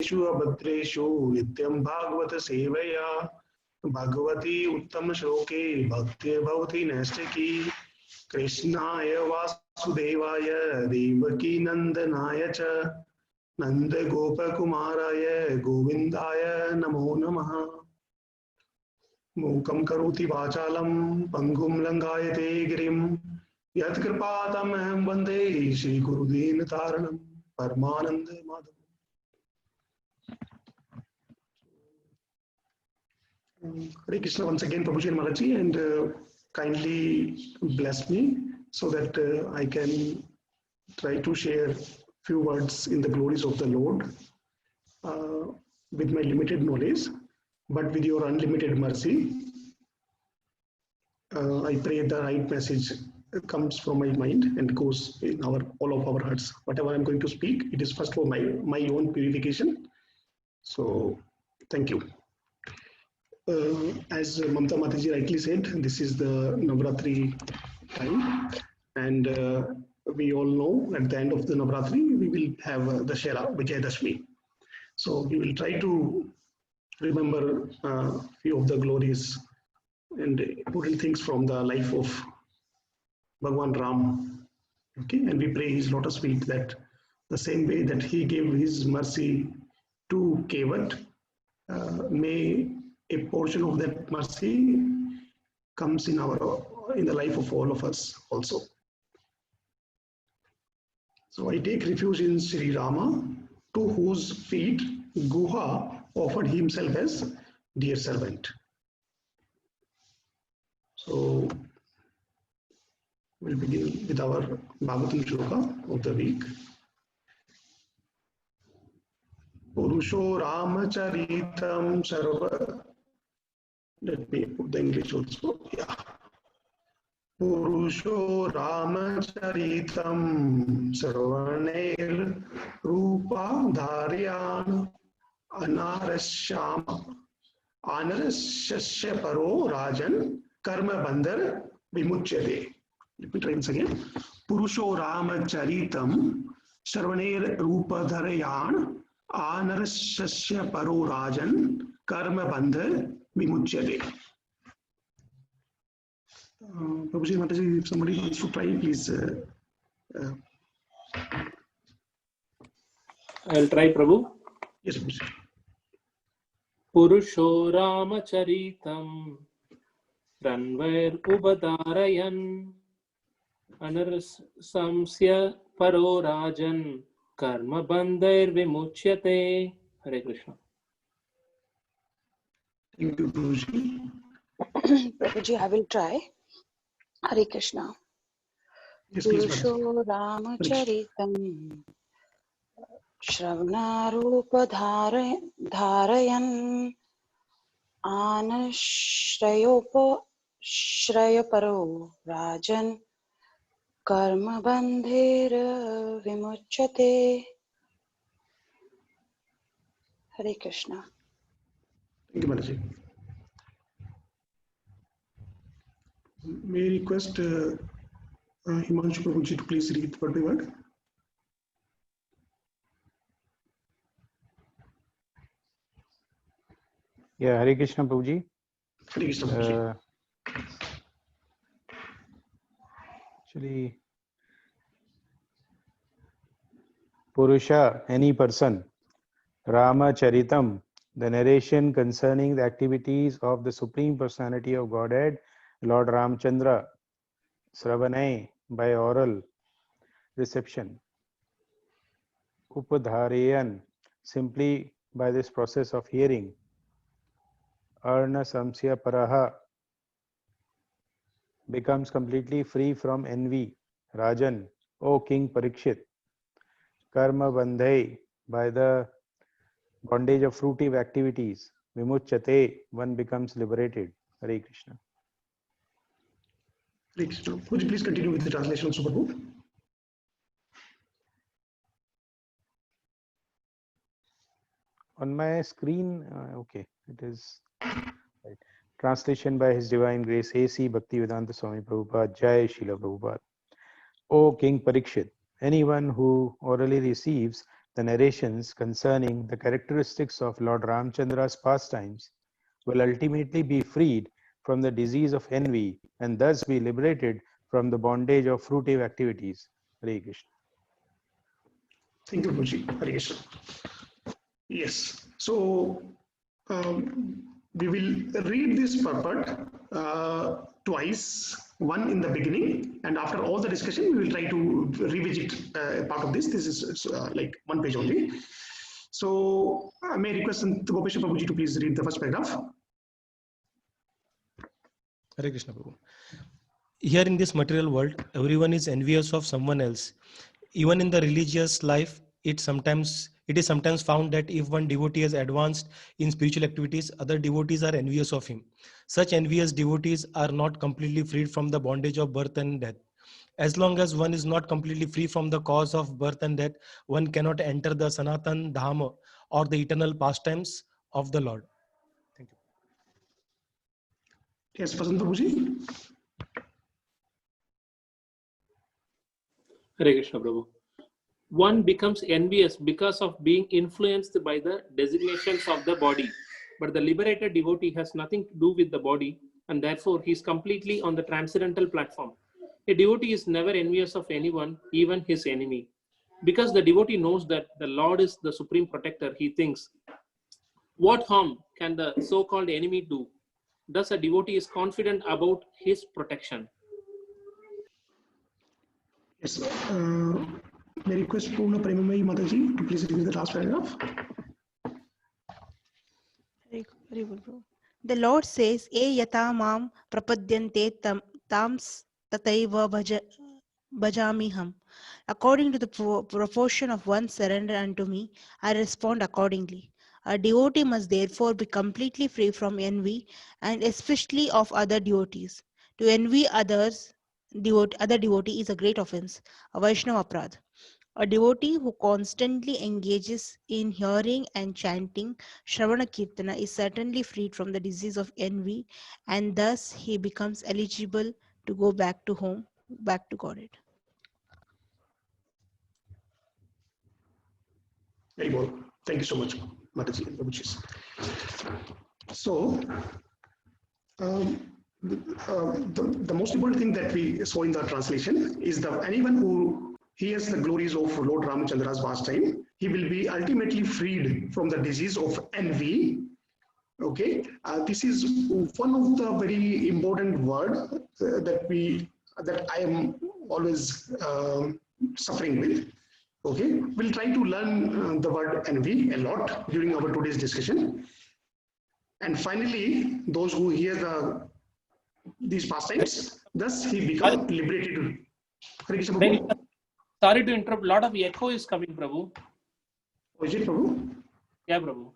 भद्रेषु अभद्रेषु नित्यं भागवत सेवया भगवती उत्तम श्लोके भक्ति भवति नैष्ठिकी कृष्णाय वासुदेवाय देवकी नंदनाय च नंद गोपकुमाराय गोविंदाय नमो नमः। मूकं करोति वाचालं पंगुं लंघायते गिरिं यत्कृपातमहं वन्दे श्रीगुरुदीनतारणं परमानंद Madhav. Hare Krishna once again, Prabhuji and Malaji, and kindly bless me so that I can try to share few words in the glories of the Lord with my limited knowledge, but with your unlimited mercy. I pray the right message comes from my mind and goes in all of our hearts. Whatever I'm going to speak, it is first for my own purification. So, thank you. As Mamta Mataji rightly said, this is the Navratri time, and we all know at the end of the Navratri we will have the Dashera, Vijayadashmi. So we will try to remember few of the glories and important things from the life of Bhagwan Ram. Okay, and we pray his lotus feet that the same way that he gave his mercy to Kevat, may a portion of that mercy comes in the life of all of us also. So I take refuge in Sri Rama, to whose feet Guha offered himself as dear servant. So we'll begin with our Bhagavatam Shloka of the week. Purusho Ramacharitam Sarva. Let me put the English also. Yeah. Purusho Ramacharitam Sarvaner Rupa Dharyan Anarasyam Anarasyasya Paro Rajan Karma Bandhar Vimuchyate. Let me try once again. Purusho Ramacharitam Sarvaner Rupa Dharyan Anarasyasya Paro Rajan Karma Bandhar Vimuchyate. Prabhuji, Mataji, if somebody wants to try, please. I'll try, Prabhu. Yes, Prabhuji. Purusho Ramacharitam Ranvair Ubadarayan Anarasamsya Paro Rajan Karma Bandhair Vimuchyate. Hare Krishna. Thank you, Prabhuji. Prabhuji, I will try. Hare Krishna. Yes, please, Purusho Ramacharitam Shravanarupadharayan Anashrayaparo Rajan Karma Bandhera Vimuchyate. Hare Krishna. Thank you, Mataji. May I request Himanshu Prabhuji to please read word by word? Yeah, Hare Krishna Prabhuji. Hare Krishna Prabhuji. Actually, Purusha, any person. Rama Charitam, the narration concerning the activities of the Supreme Personality of Godhead, Lord Ramchandra. Sravanai, by oral reception. Upadharayan, simply by this process of hearing. Arna Samsya Paraha, becomes completely free from envy. Rajan, O King Parikshit. Karma Bandhai, by the bondage of fruitive activities. Vimuchyate, one becomes liberated. Hare Krishna. Hare Krishna. Would you please continue with the translation of Superbook? On my screen, okay, it is right. Translation by His Divine Grace A.C. Bhaktivedanta Swami Prabhupada, Jai Srila Prabhupada. O King Parikshit, anyone who orally receives the narrations concerning the characteristics of Lord Ramchandra's pastimes will ultimately be freed from the disease of envy and thus be liberated from the bondage of fruitive activities. Hare Krishna. Thank you, Prabhuji. Hare Krishna. Yes. So we will read this purport twice, one in the beginning, and after all the discussion, we will try to revisit part of this. This is like one page only. So may I request Gopeshwar Prabhuji to please read the first paragraph. Hare Krishna Prabhu. Here in this material world, everyone is envious of someone else. Even in the religious life, it is sometimes found that if one devotee has advanced in spiritual activities, other devotees are envious of him. Such envious devotees are not completely freed from the bondage of birth and death. As long as one is not completely free from the cause of birth and death, one cannot enter the Sanatan Dhama or the eternal pastimes of the Lord. Thank you. Yes, Vasant Prabhuji. Hare Krishna Prabhu. One becomes envious because of being influenced by the designations of the body. But the liberated devotee has nothing to do with the body, and therefore he is completely on the transcendental platform. A devotee is never envious of anyone, even his enemy. Because the devotee knows that the Lord is the supreme protector, he thinks, what harm can the so-called enemy do? Thus a devotee is confident about his protection. Yes. May I request Purna Premamai Mataji to please read the last paragraph. Very good, bro. The Lord says, "E yata mam prapadyante tams tataiva bhajamiham." According to the proportion of one's surrender unto me, I respond accordingly. A devotee must therefore be completely free from envy, and especially of other devotees. To envy other devotee is a great offense, a Vaishnava aparadha. A devotee who constantly engages in hearing and chanting Shravana Kirtana is certainly freed from the disease of envy, and thus he becomes eligible to go back to home, back to Godhead. Very well. Thank you so much, Mataji and Prabhuji. So, the most important thing that we saw in the translation is that anyone who hears the glories of Lord Ramachandra's pastime, he will be ultimately freed from the disease of envy. Okay, this is one of the very important words that I am always suffering with. Okay, we'll try to learn the word envy a lot during our today's discussion. And finally, those who hear these pastimes, thus he becomes liberated. Sorry to interrupt, lot of echo is coming, Prabhu. Oh, is it, Prabhu? Yeah, Prabhu.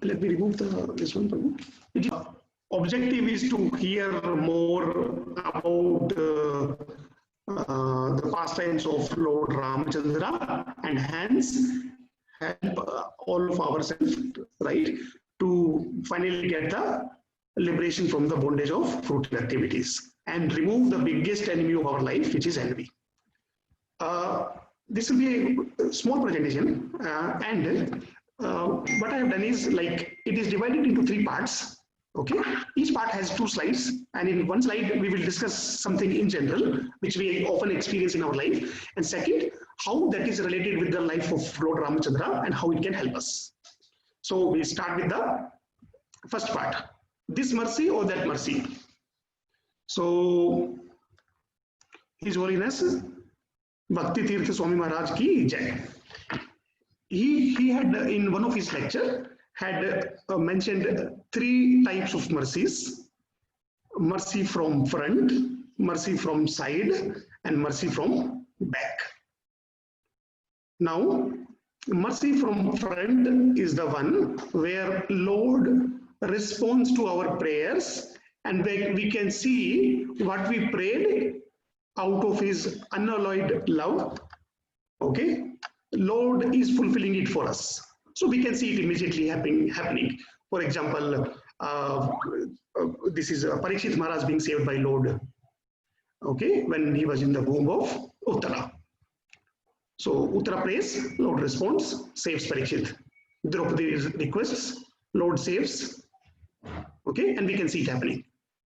Let me remove this one, Prabhu. The objective is to hear more about the pastimes of Lord Ramachandra and hence help all of ourselves, right, to finally get the liberation from the bondage of fruitive activities and remove the biggest enemy of our life, which is envy. This will be a small presentation, and what I have done is, like, it is divided into 3 parts. Okay, each part has 2 slides, and in one slide we will discuss something in general which we often experience in our life, and second, how that is related with the life of Lord Ramachandra and how it can help us. So we start with the first part, this mercy or that mercy. So His Holiness Bhakti Tirtha Swami Maharaj ki jai. He had in one of his lecture had mentioned 3 types of mercies: mercy from front, mercy from side, and mercy from back. Now, mercy from front is the one where Lord responds to our prayers, and we can see what we prayed out of his unalloyed love. Okay, Lord is fulfilling it for us. So we can see it immediately happening. For example, this is Parikshit Maharaj being saved by Lord. Okay, when he was in the womb of Uttara. So Uttara prays, Lord responds, saves Parikshit. Draupadi requests, Lord saves. Okay, and we can see it happening.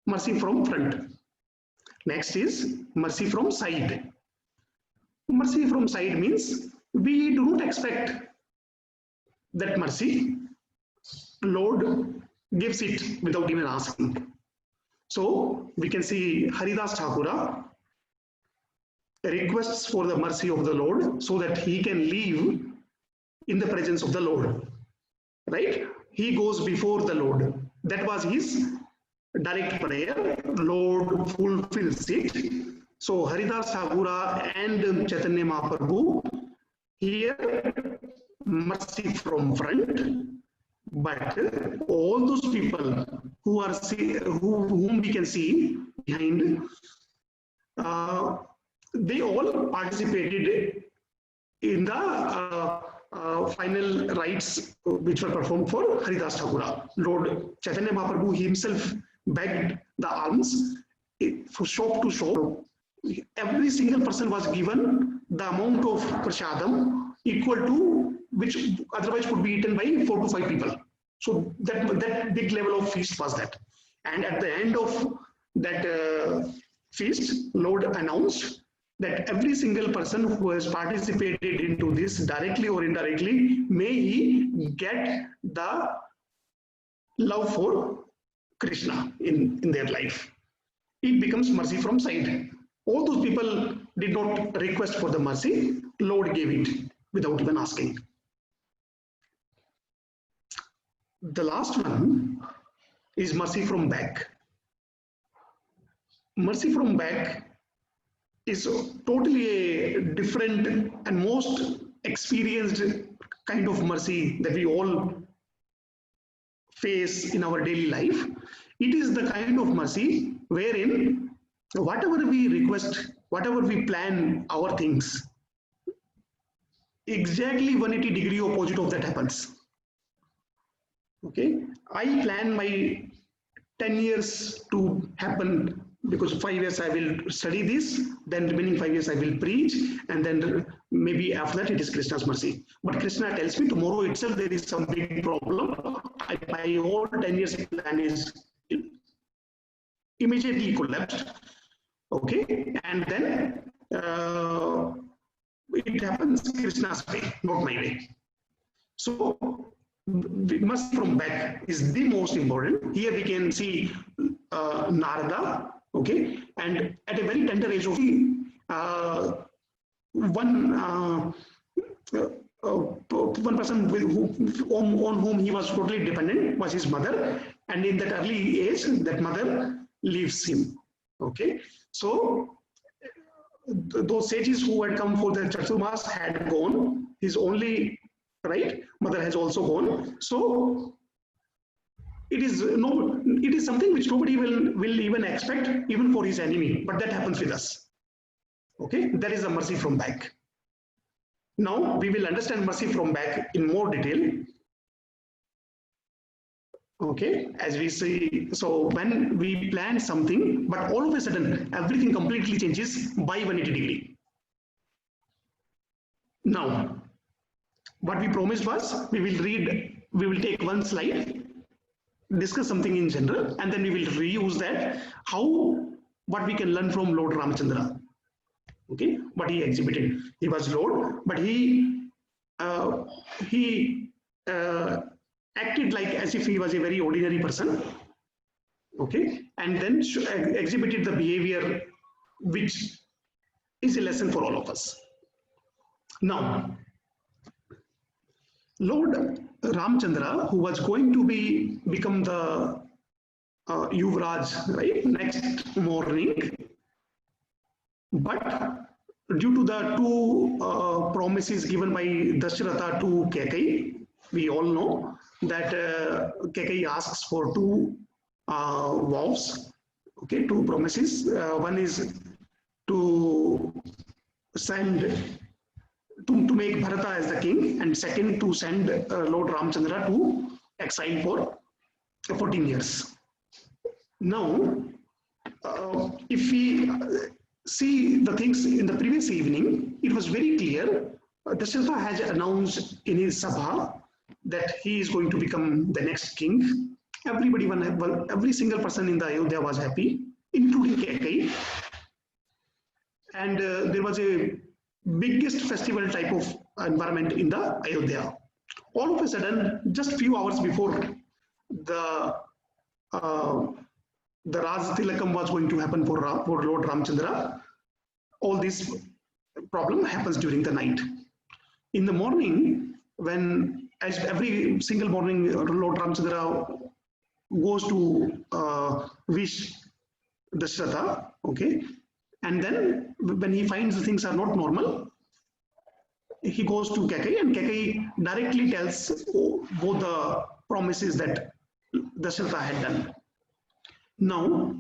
Mercy from front. Next is mercy from side. Mercy from side means we do not expect that mercy. Lord gives it without even asking. So we can see Haridas Thakura requests for the mercy of the Lord so that he can live in the presence of the Lord. Right? He goes before the Lord. That was his direct prayer. Lord fulfills it. So Haridas Thakura and Chaitanya Mahaprabhu here mercy from front, but all those people who are whom we can see behind, they all participated in the final rites which were performed for Haridas Thakura. Lord Chaitanya Mahaprabhu himself begged the alms from shop to shop. Every single person was given the amount of prasadam equal to which otherwise could be eaten by 4 to 5 people. So that big level of feast was that. And at the end of that feast, Lord announced that every single person who has participated into this directly or indirectly, may he get the love for Krishna in their life. It becomes mercy from side. All those people did not request for the mercy. Lord gave it without even asking. The last one is mercy from back. Mercy from back is totally a different and most experienced kind of mercy that we all face in our daily life. It is the kind of mercy wherein whatever we request, whatever we plan our things, exactly 180 degree opposite of that happens. Okay, I plan my 10 years to happen because 5 years I will study this, then remaining 5 years I will preach, and then maybe after that it is Krishna's mercy. But Krishna tells me tomorrow itself there is some big problem. My whole 10 years plan is immediately collapsed. Okay, and then it happens Krishna's way, not my way. So mercy from back is the most important. Here we can see Narada, okay, and at a very tender age of one person on whom he was totally dependent was his mother, and in that early age that mother leaves him. Okay, so those sages who had come for the Chaturmas had gone. His only mother has also gone. So it is something which nobody will even expect, even for his enemy, but that happens with us. Okay, that is the mercy from back. Now we will understand mercy from back in more detail. Okay, as we see, so when we plan something, but all of a sudden everything completely changes by 180 degree. Now, what we promised was we will take one slide, discuss something in general, and then we will reuse that, what we can learn from Lord Ramachandra. Okay, what he exhibited. He was Lord, but he acted like as if he was a very ordinary person. Okay, and then exhibited the behavior which is a lesson for all of us. Now, Lord Ramchandra, who was going to become the Yuvraj, right, next morning, but due to the two promises given by Dashratha to Kekai, we all know that Kekai asks for two vows, okay, two promises. One is to send to make Bharata as the king, and second to send Lord Ramchandra to exile for 14 years. Now, if we see the things in the previous evening, it was very clear Dasharatha has announced in his sabha that he is going to become the next king. Everybody, every single person in the Ayodhya was happy, including Kaikeyi. And there was a biggest festival type of environment in the Ayodhya. All of a sudden, just few hours before the Raj Tilakam was going to happen for Lord Ramchandra, all this problem happens during the night. In the morning, when as every single morning Lord Ramchandra goes to wish Dasharatha, okay, and then when he finds the things are not normal, he goes to Kaikeyi, and Kaikeyi directly tells both the promises that Dasharatha had done. Now,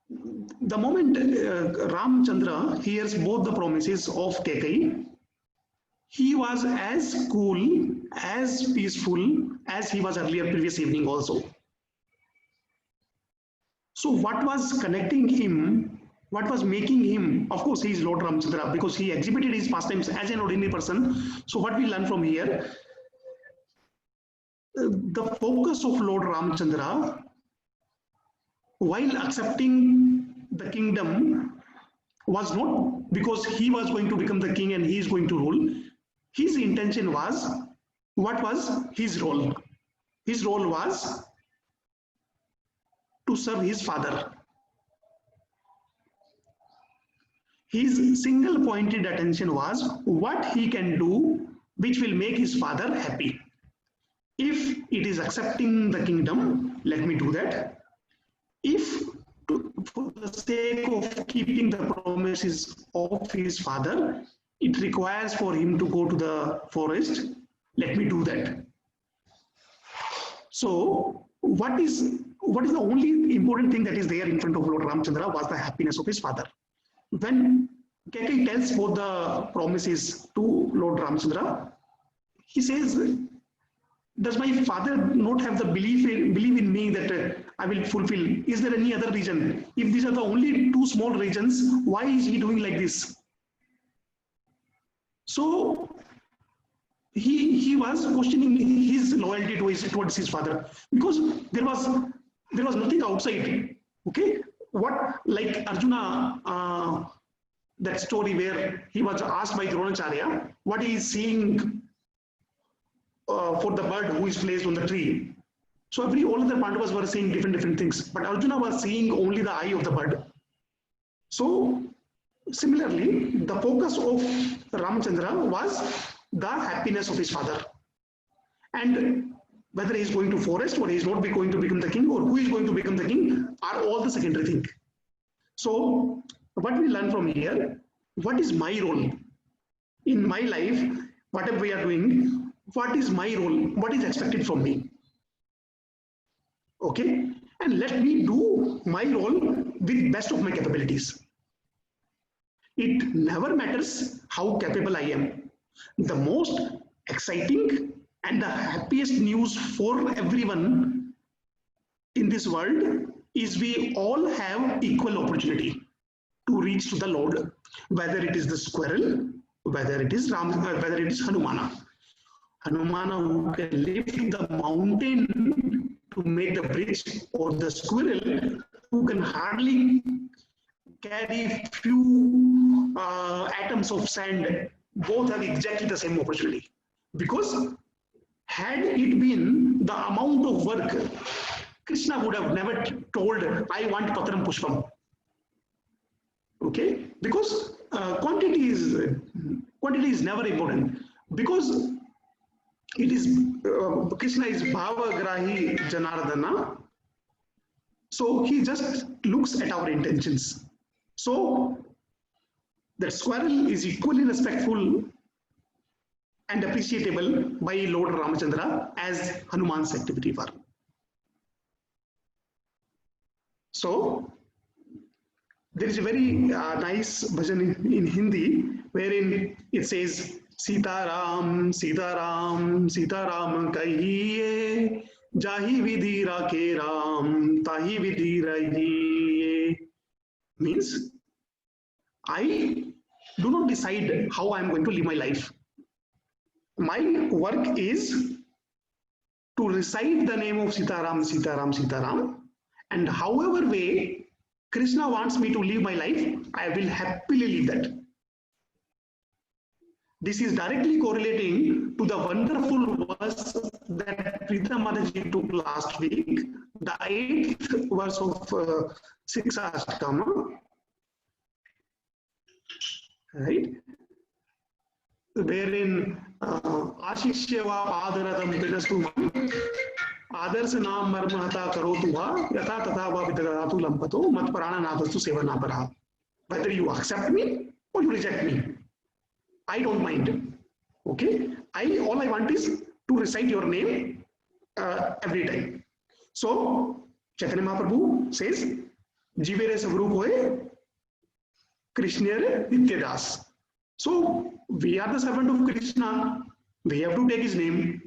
the moment Ramchandra hears both the promises of Kaikeyi, he was as cool, as peaceful as he was earlier previous evening also. So what was connecting him, what was making him, of course he is Lord Ramchandra because he exhibited his pastimes as an ordinary person. So what we learn from here, the focus of Lord Ramchandra while accepting the kingdom was not because he was going to become the king and he is going to rule. His intention was, what was his role? His role was to serve his father. His single pointed attention was what he can do which will make his father happy. If it is accepting the kingdom, let me do that. If for the sake of keeping the promises of his father, it requires for him to go to the forest, let me do that. So what is the only important thing that is there in front of Lord Ramchandra was the happiness of his father. When Kaikeyi tells both the promises to Lord Ramchandra, he says, does my father not have the belief in me that I will fulfill? Is there any other reason? If these are the only two small reasons, why is he doing like this? So he was questioning his loyalty towards his father because there was nothing outside. Okay, what, like Arjuna, that story where he was asked by Dronacharya what he is seeing for the bird who is placed on the tree. So all other Pandavas were seeing different things, but Arjuna was seeing only the eye of the bird. So similarly, the focus of Ramchandra was the happiness of his father, and whether he is going to forest or he is not going to become the king or who is going to become the king are all the secondary thing. So what we learn from here, what is my role in my life, whatever we are doing, what is my role, what is expected from me? Okay, and let me do my role with best of my capabilities. It never matters how capable I am. The most exciting and the happiest news for everyone in this world is we all have equal opportunity to reach to the Lord, whether it is the squirrel, whether it is Hanumana. Hanumana who can lift the mountain to make the bridge, or the squirrel who can hardly carry few atoms of sand. Both have exactly the same opportunity, because had it been the amount of work, Krishna would have never told, I want Patram Pushpam. Okay, because quantity is never important, because it is Krishna is Bhavagrahi Janardana, so he just looks at our intentions. So the squirrel is equally respectful and appreciable by Lord Ramchandra as Hanuman's activity were. So there is a very nice bhajan in Hindi wherein it says, Sita Ram, Sita Ram, Sita Ram kahiye, jahi vidhi rakhe Ram, tahi vidhi rahiye. Means, I do not decide how I am going to live my life. My work is to recite the name of Sitaram, Sitaram, Sitaram, and however way Krishna wants me to live my life, I will happily live that. This is directly correlating to the wonderful verse that Preeta Mataji took last week, the 8th verse of 6th Ashtama, right? Wherein Ashishya Padaradam Pinastu Others naam marmata karotuha yatha tatha va vidadatu lampato mat prana nadastu sevana paraha. Whether you accept me or you reject me, I don't mind. Okay, all I want is to recite your name every time. So Chaitanya Mahaprabhu says, Jivere Savrup hoye Krishnere Nityadas. So we are the servant of Krishna. We have to take his name.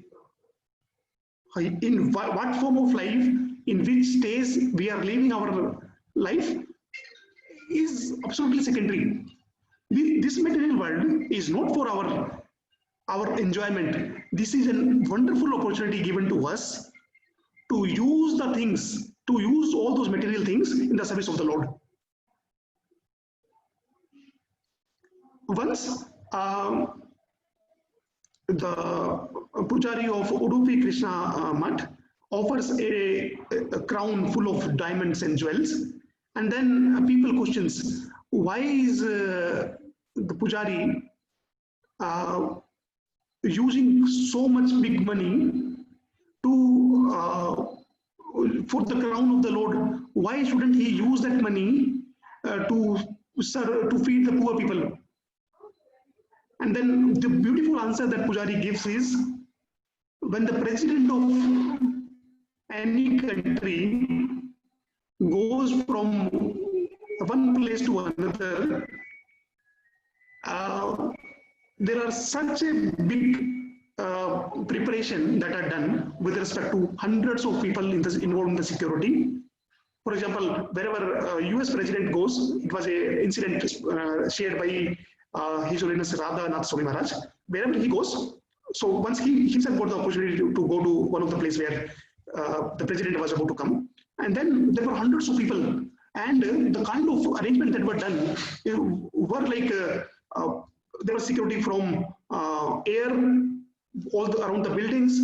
In what form of life, in which stage we are living our life is absolutely secondary. This material world is not for our enjoyment. This is a wonderful opportunity given to us to use the things, to use all those material things in the service of the Lord. Once the Pujari of Udupi Krishna Mutt offers a crown full of diamonds and jewels, and then people questions, why is the Pujari using so much big money to for the crown of the Lord? Why shouldn't he use that money to feed the poor people? And then the beautiful answer that Pujari gives is, when the president of any country goes from one place to another, there are such a big preparation that are done with respect to hundreds of people involved in the security. For example, wherever US president goes, it was an incident shared by His Holiness Radha Nath Swami Maharaj. Wherever he goes, so once he himself got the opportunity to go to one of the places where the president was about to come, and then there were hundreds of people, and the kind of arrangement that were done were like there was security from air all around the buildings.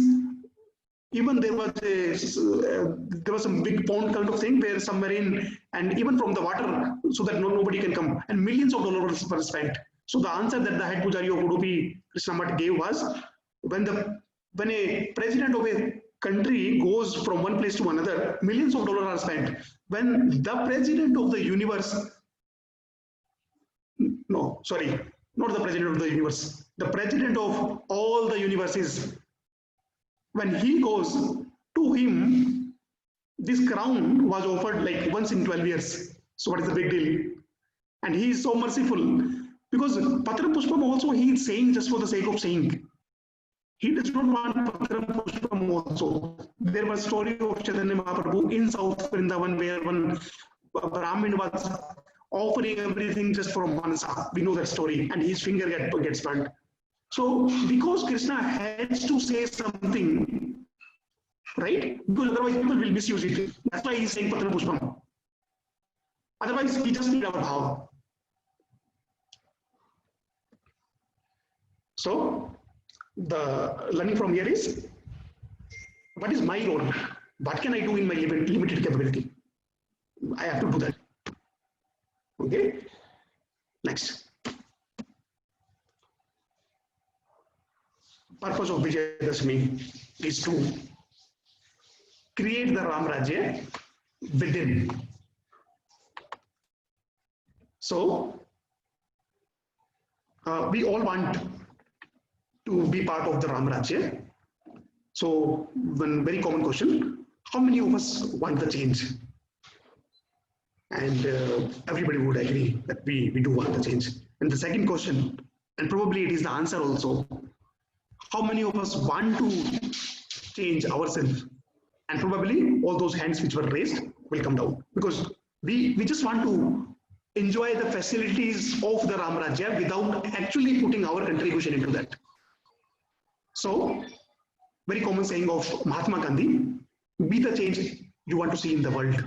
Even there was a big pond kind of thing where submarine, and even from the water, so that nobody can come, and millions of dollars were spent. So the answer that the head Pujari of Udupi Krishna Mutt gave was, when a president of a country goes from one place to another, millions of dollars are spent. When the president of the universe, no, sorry, not the president of the universe, the president of all the universes, when he goes to him, this crown was offered like once in 12 years. So what is the big deal? And he is so merciful, because Patram Pushpam also he is saying just for the sake of saying. He does not want Patram Pushpam also. There was a story of Chaitanya Mahaprabhu in South Vrindavan where one Brahmin was offering everything just for manasa. We know that story, and his finger gets burnt. So because Krishna had to say something, right? Because otherwise people will misuse it. That's why he's saying Patram Pushpam. Otherwise, he just needs our bhav. So the learning from here is, what is my role? What can I do in my limited capability? I have to do that. Okay. Next. Purpose of Vijayadashmi is to create the Ram Rajya within. So we all want to be part of the Ram Rajya. So one very common question, how many of us want the change? And everybody would agree that we do want the change. And the second question, and probably it is the answer also, how many of us want to change ourselves? And probably all those hands which were raised will come down, because we just want to enjoy the facilities of the Ram Rajya without actually putting our contribution into that. So, very common saying of Mahatma Gandhi, be the change you want to see in the world.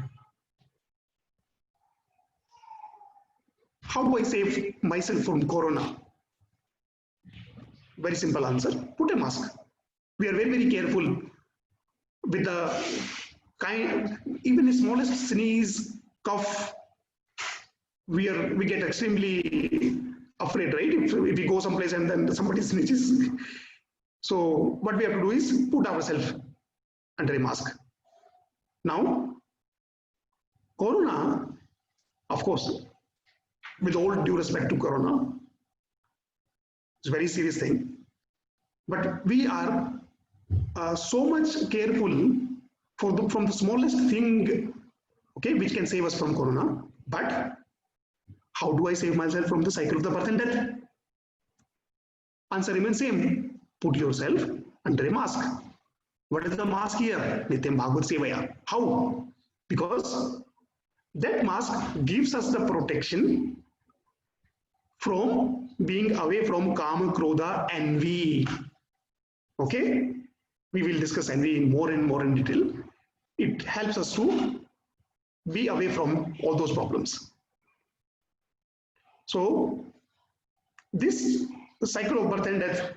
How do I save myself from corona? Very simple answer, put a mask. We are very, very careful with the kind, even the smallest sneeze, cough, we get extremely afraid, right? If we go someplace and then somebody sneezes. So what we have to do is put ourselves under a mask. Now, corona, of course, with all due respect to corona, it's a very serious thing. But we are so much careful from the smallest thing, okay, which can save us from corona. But how do I save myself from the cycle of the birth and death? Answer remains same. Put yourself under a mask. What is the mask here? Nityam Bhagavad Sevaya. How? Because that mask gives us the protection from being away from Kama, Krodha, envy. Okay? We will discuss envy more and more in detail. It helps us to be away from all those problems. So, this cycle of birth and death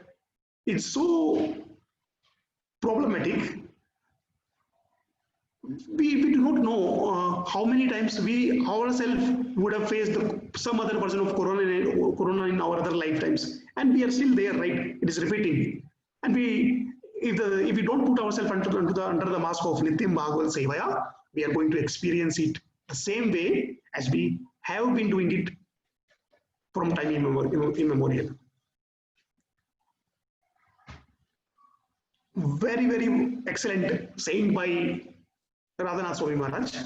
is so problematic. We do not know how many times we ourselves would have faced some other version of corona in our other lifetimes, and we are still there, right? It is repeating, and if we don't put ourselves under the mask of Nityam Bhagavad Sevaya, we are going to experience it the same way as we have been doing it from time immemorial. Very, very excellent saying by Radhanath Swami Maharaj.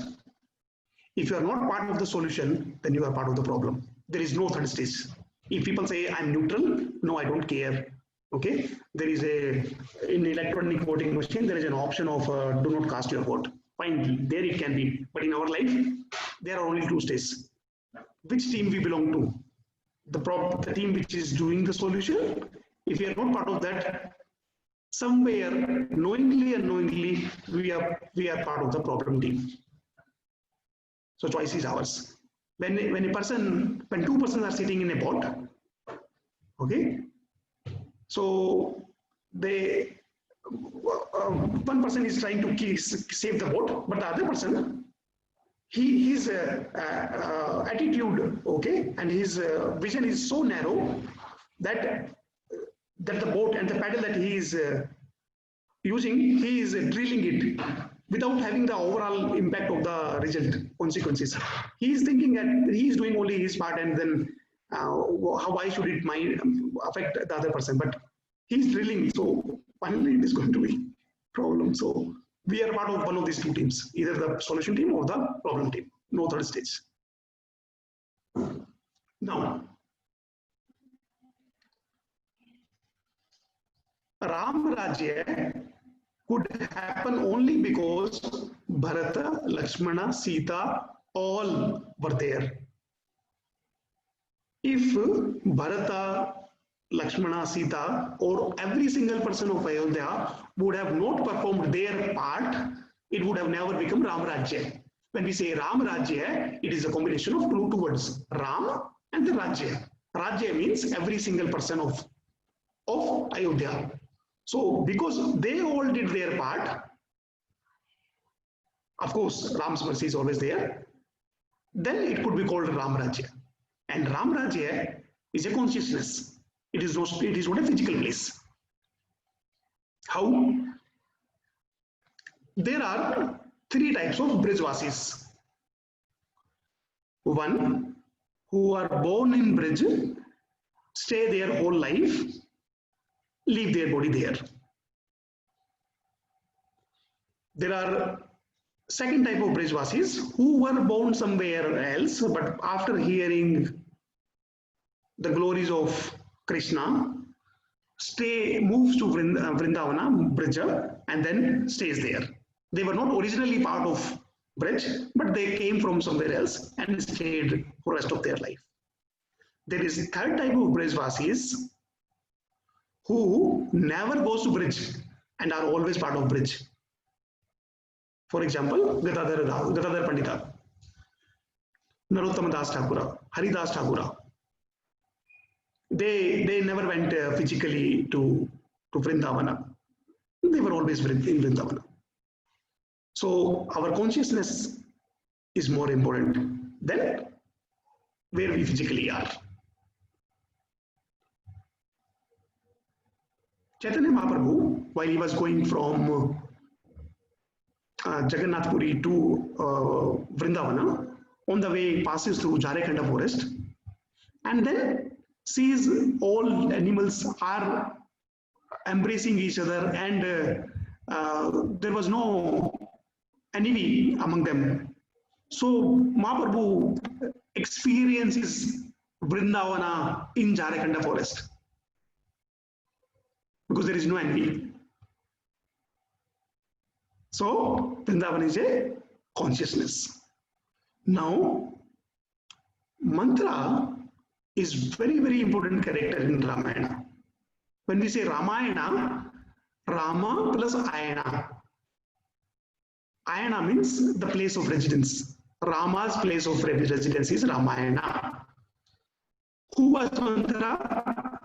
If you are not part of the solution, then you are part of the problem. There is no third stage. If people say I'm neutral, no, I don't care. Okay, there is in electronic voting machine, there is an option of do not cast your vote. Fine, there it can be. But in our life, there are only two stages. Which team we belong to? The team which is doing the solution. If you are not part of that, somewhere knowingly or unknowingly, we are part of the problem team. So choice is ours. When two persons are sitting in a boat, okay. So one person is trying to save the boat, but the other person, his attitude, okay, and his vision is so narrow that the boat and the paddle that he is using, he is drilling it without having the overall impact of the result consequences. He is thinking that he is doing only his part, and then why should it affect the other person? But he's drilling, so finally it is going to be problem. So we are part of one of these two teams, either the solution team or the problem team. No third stage. Now, Ram Rajya could happen only because Bharata, Lakshmana, Sita, all were there. If Bharata, Lakshmana, Sita, or every single person of Ayodhya would have not performed their part, it would have never become Ram Rajya. When we say Ram Rajya, it is a combination of two words, Ram and the Rajya. Rajya means every single person of Ayodhya. So because they all did their part, of course Ram's mercy is always there, then it could be called Ram Rajya. And Ram Rajya is a consciousness. It is not a physical place. How? There are three types of Brijvasis. One, who are born in Brij, stay their whole life, leave their body there. There are second type of Brijvasis who were born somewhere else, but after hearing the glories of Krishna, moves to Vrindavana, Brija, and then stays there. They were not originally part of Braj, but they came from somewhere else and stayed for the rest of their life. There is a third type of Brajvasis who never goes to Braj and are always part of Braj. For example, Gadadhar Pandita, Narottama Das Thakura, Haridas Thakura. They never went physically to Vrindavana. They were always in Vrindavana. So our consciousness is more important than where we physically are. Chaitanya Mahaprabhu, while he was going from Jagannath Puri to Vrindavana, on the way he passes through Jharekanda forest and then sees all animals are embracing each other, and there was no envy among them. So Mahaprabhu experiences Vrindavana in Jharekanda forest because there is no envy. So Vrindavana is a consciousness. Now, mantra is very, very important character in Ramayana. When we say Ramayana, Rama plus Ayana. Ayana means the place of residence. Rama's place of residence is Ramayana. Who was mantra?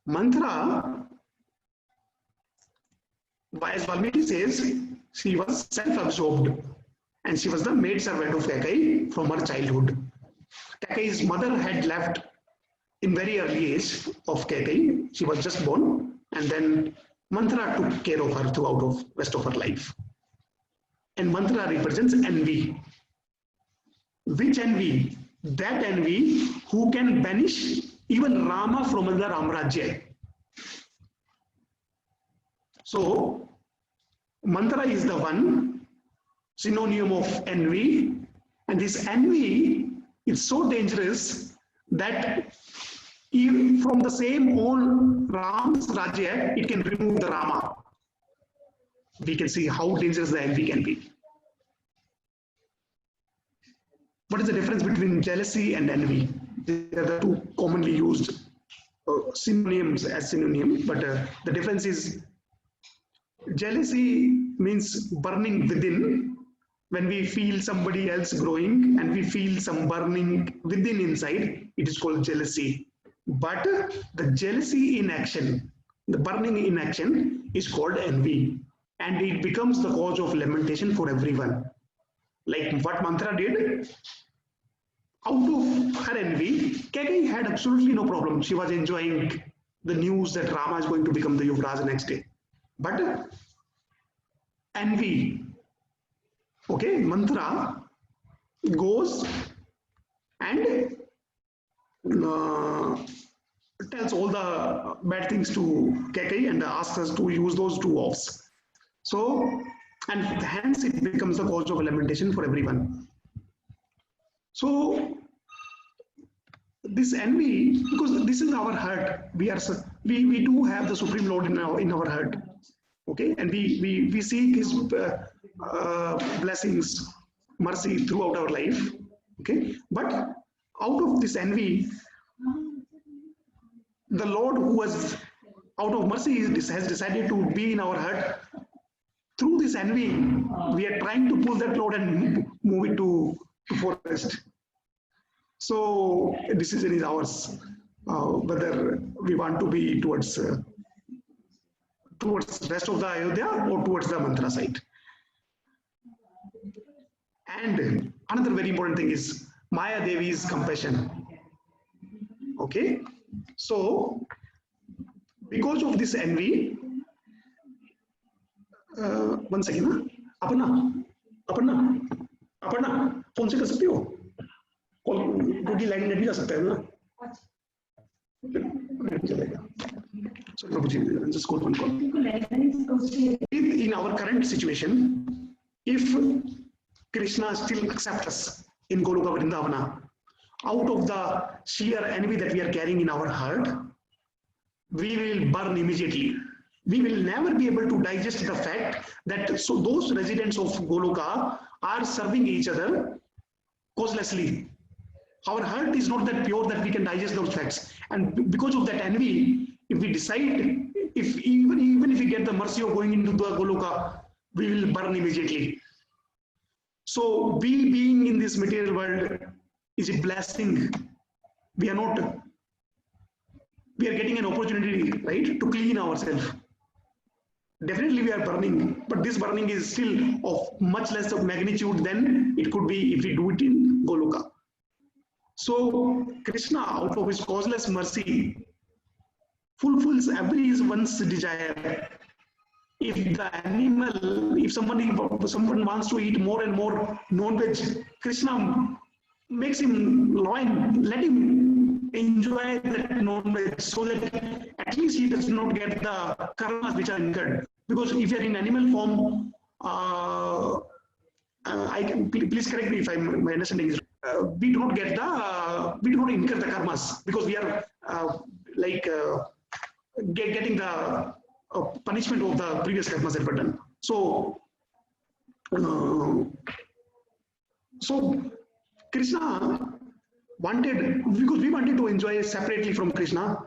Mantra, as Valmiki says, she was self-absorbed and she was the maid servant of Kaikeyi from her childhood. Kaikeyi's mother had left in very early age of Kaikeyi. She was just born, and then Mantra took care of her throughout the rest of her life. And Mantra represents envy. Which envy? That envy who can banish even Rama from the Ramrajya. So, Mantra is the one synonym of envy, and this envy is so dangerous that even from the same old Ram's Rajya, it can remove the Rama. We can see how dangerous the envy can be. What is the difference between jealousy and envy? They are the two commonly used synonyms as synonym, but the difference is jealousy means burning within. When we feel somebody else growing and we feel some burning within inside, it is called jealousy. But the jealousy in action, the burning in action is called envy, and it becomes the cause of lamentation for everyone. Like what Mantra did, out of her envy, Kaikeyi had absolutely no problem. She was enjoying the news that Rama is going to become the Yuvraj next day. But envy, okay, Mantra goes and tells all the bad things to Kaikeyi and asks us to use those two offs. So, and hence it becomes the cause of lamentation for everyone. So, this envy, because this is our heart, we do have the Supreme Lord in our heart, okay, and we seek His blessings, mercy throughout our life, okay. But out of this envy, the Lord, who was out of mercy, has decided to be in our heart. Through this envy, we are trying to pull that Lord and move it to forest. So decision is ours, whether we want to be towards rest of the Ayodhya or towards the Mantra side. And another very important thing is Maya Devi's compassion. Okay, so because of this envy, one second, Aparna, phone से कर सकती हो? Call दूसरी line net भी जा सकता है ना? नेट भी चलेगा. So just call one call. In our current situation, if Krishna still accepts us in Goloka Vrindavana, out of the sheer envy that we are carrying in our heart, we will burn immediately. we will never be able to digest the fact that so those residents of Goloka are serving each other causelessly. Our heart is not that pure that we can digest those facts. And because of that envy, if we decide, if even if we get the mercy of going into the Goloka, we will burn immediately. So we being in this material world is a blessing. We are getting an opportunity, right, to clean ourselves. Definitely we are burning, but this burning is still of much less of magnitude than it could be if we do it in Goloka. So Krishna, out of his causeless mercy, fulfills everyone's desire. If someone wants to eat more and more non-veg, Krishna makes him let him enjoy that non-veg, so that at least he does not get the karmas which are incurred. Because if you are in animal form, please correct me if my understanding is. We do not incur the karmas because we are getting the punishment of the previous karmas that were done. So Krishna wanted, because we wanted to enjoy separately from Krishna.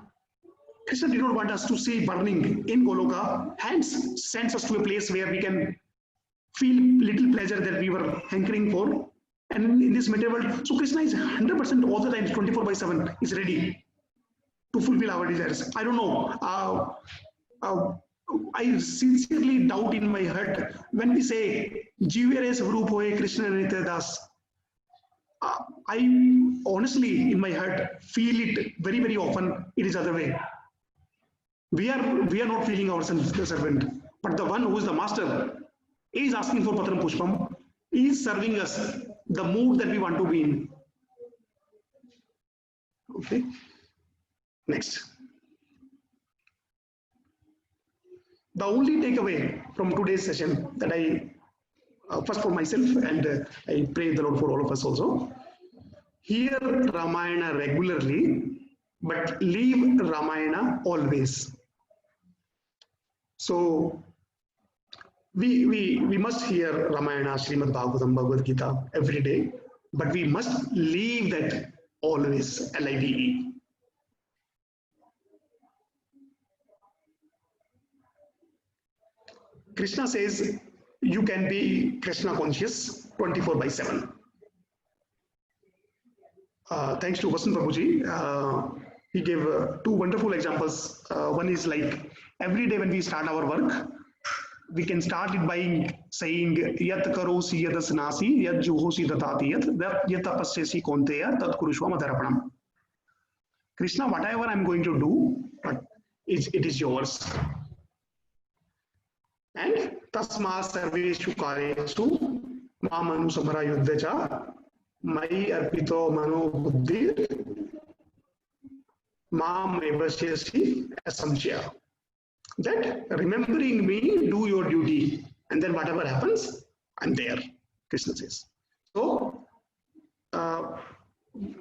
Krishna did not want us to see burning in Goloka, hence sends us to a place where we can feel little pleasure that we were hankering for. And in this material world, so Krishna is 100% all the time, 24/7, is ready to fulfill our desires. I don't know. I sincerely doubt in my heart when we say Jivere Swarup Hoye Krishna Nitya Das. I honestly, in my heart, feel it very, very often. It is other way. We are not feeling ourselves the servant, but the one who is the master is asking for Patram Pushpam, is serving us the mood that we want to be in. Okay. Next. The only takeaway from today's session that I, first for myself, and I pray the Lord for all of us also, hear Ramayana regularly, but leave Ramayana always. So we must hear Ramayana, Srimad Bhagavatam, Bhagavad Gita every day, but we must leave that always, LIVE. Krishna says you can be Krishna conscious 24/7. Thanks to Vasant Prabhuji, he gave two wonderful examples. One is like every day when we start our work, we can start it by saying Yat karosi yadasanasi yat juhosi datati yat tapasyasi konteya tat kurushva madharapanam. Krishna, whatever I'm going to do, it is yours. And tasma sarveshu kareshu mamanu samara yuddhacha mai arpito mano buddhir mam evasyasi asamshya. That remembering me, do your duty, and then whatever happens, I'm there, Krishna says. So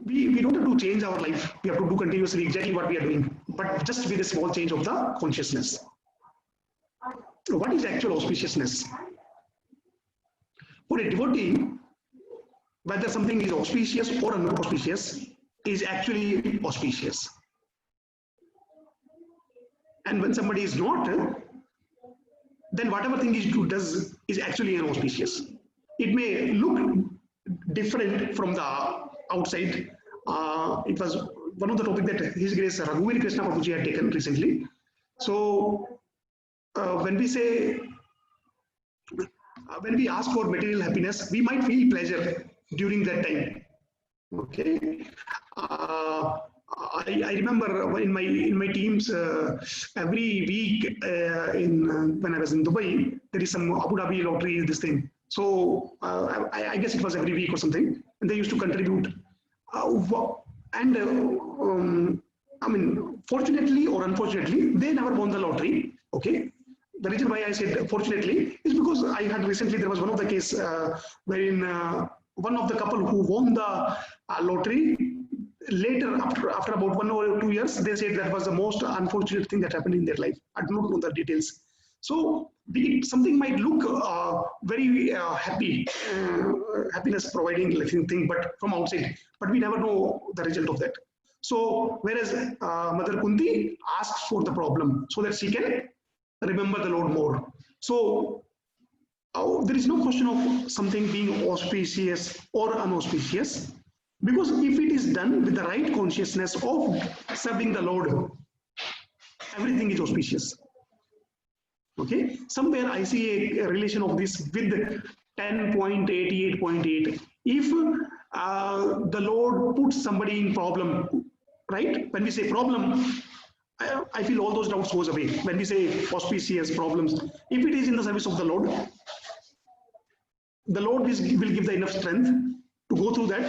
we don't have to change our life. We have to do continuously exactly what we are doing, but just with a small change of the consciousness. What is actual auspiciousness? For a devotee, whether something is auspicious or unauspicious is actually auspicious. And when somebody is not, then whatever thing he does is actually inauspicious. It may look different from the outside. It was one of the topics that His Grace Raghuveer Krishna Prabhuji had taken recently. So when we say, when we ask for material happiness, we might feel pleasure during that time. Okay. I remember in my teams every week when I was in Dubai, there is some Abu Dhabi lottery, this thing. So I guess it was every week or something, and they used to contribute. I mean, fortunately or unfortunately, they never won the lottery. Okay. The reason why I said fortunately is because I had recently, there was one of the case wherein one of the couple who won the lottery, later, after about 1 or 2 years, they said that was the most unfortunate thing that happened in their life. I do not know the details. So something might look very happiness providing thing, but from outside, but we never know the result of that. So whereas Mother Kunti asks for the problem so that she can remember the Lord more. So there is no question of something being auspicious or unauspicious, because if it is done with the right consciousness of serving the Lord, everything is auspicious. Okay, somewhere I see a relation of this with 10.88.8. If the Lord puts somebody in problem, right? When we say problem, I feel all those doubts goes away. When we say auspicious problems, if it is in the service of the Lord will give the enough strength to go through that,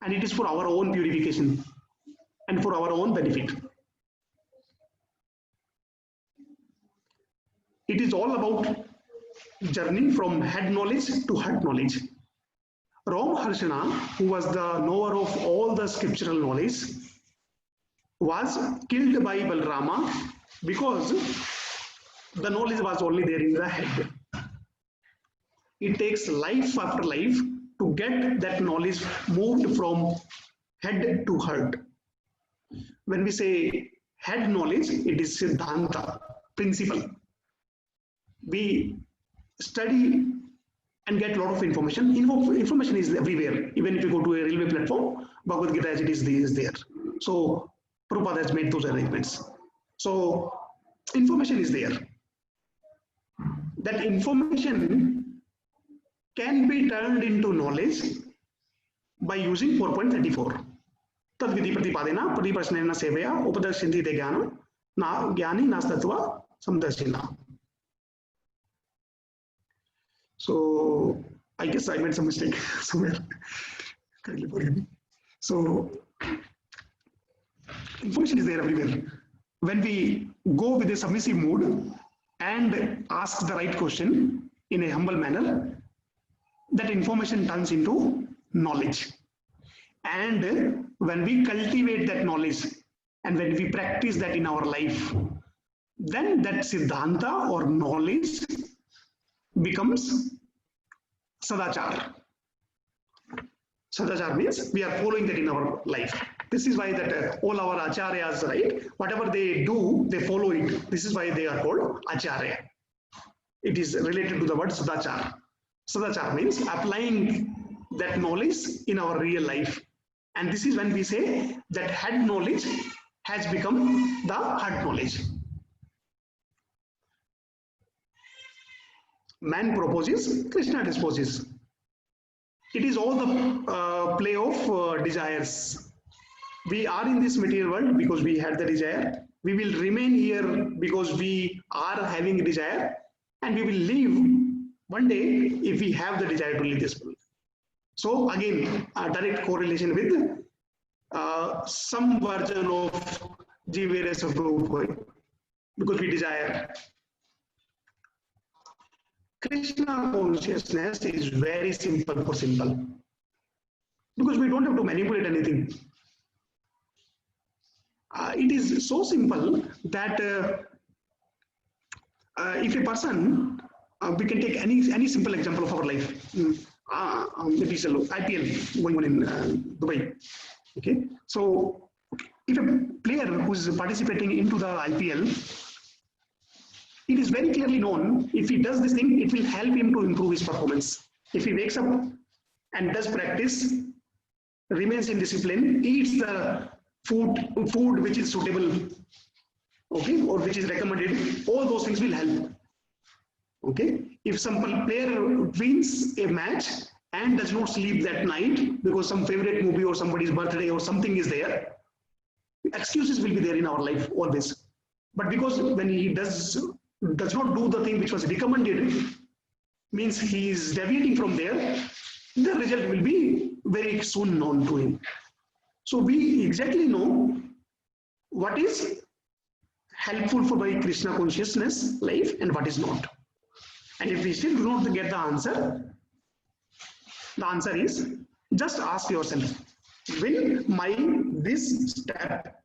and it is for our own purification and for our own benefit. It is all about journey from head knowledge to heart knowledge. Ram Harshana, who was the knower of all the scriptural knowledge, was killed by Balrama because the knowledge was only there in the head. It takes life after life to get that knowledge moved from head to heart. When we say head knowledge, it is Siddhanta, principle. We study and get a lot of information. Information is everywhere. Even if you go to a railway platform, Bhagavad Gita as it is there. So Prabhupada has made those arrangements. So information is there. That information can be turned into knowledge by using 4.34. Tad vidhi pratipadena pariprasnena sevaya upadashinti te jnana na jnani nastatva samdashina. So I guess I made some mistake somewhere. Kindly forgive me. So information is there everywhere. When we go with a submissive mood and ask the right question in a humble manner, that information turns into knowledge. And when we cultivate that knowledge and when we practice that in our life, then that Siddhanta or knowledge becomes Sadachar. Sadachar means we are following that in our life. This is why that all our acharyas, right, whatever they do, they follow it. This is why they are called acharya. It is related to the word Sadachar. Sadachar means applying that knowledge in our real life. And this is when we say that head knowledge has become the heart knowledge. Man proposes, Krishna disposes. It is all the play of desires. We are in this material world because we had the desire. We will remain here because we are having a desire, and we will leave one day if we have the desire to leave this world. So again, a direct correlation with some version of Jiveres of Prabhupada, because we desire. Krishna consciousness is very simple for simple, because we don't have to manipulate anything. It is so simple that if a person, we can take any simple example of our life. Maybe it's IPL going on in Dubai. Okay, so if a player who is participating into the IPL, it is very clearly known, if he does this thing, it will help him to improve his performance. If he wakes up and does practice, remains in discipline, eats the food which is suitable, okay, or which is recommended, all those things will help. Okay, if some player wins a match and does not sleep that night because some favorite movie or somebody's birthday or something is there, excuses will be there in our life always. But because when he does not do the thing which was recommended, means he is deviating from there, the result will be very soon known to him. So we exactly know what is helpful for my Krishna consciousness life and what is not. And if we still do not get the answer is just ask yourself, Will my this step,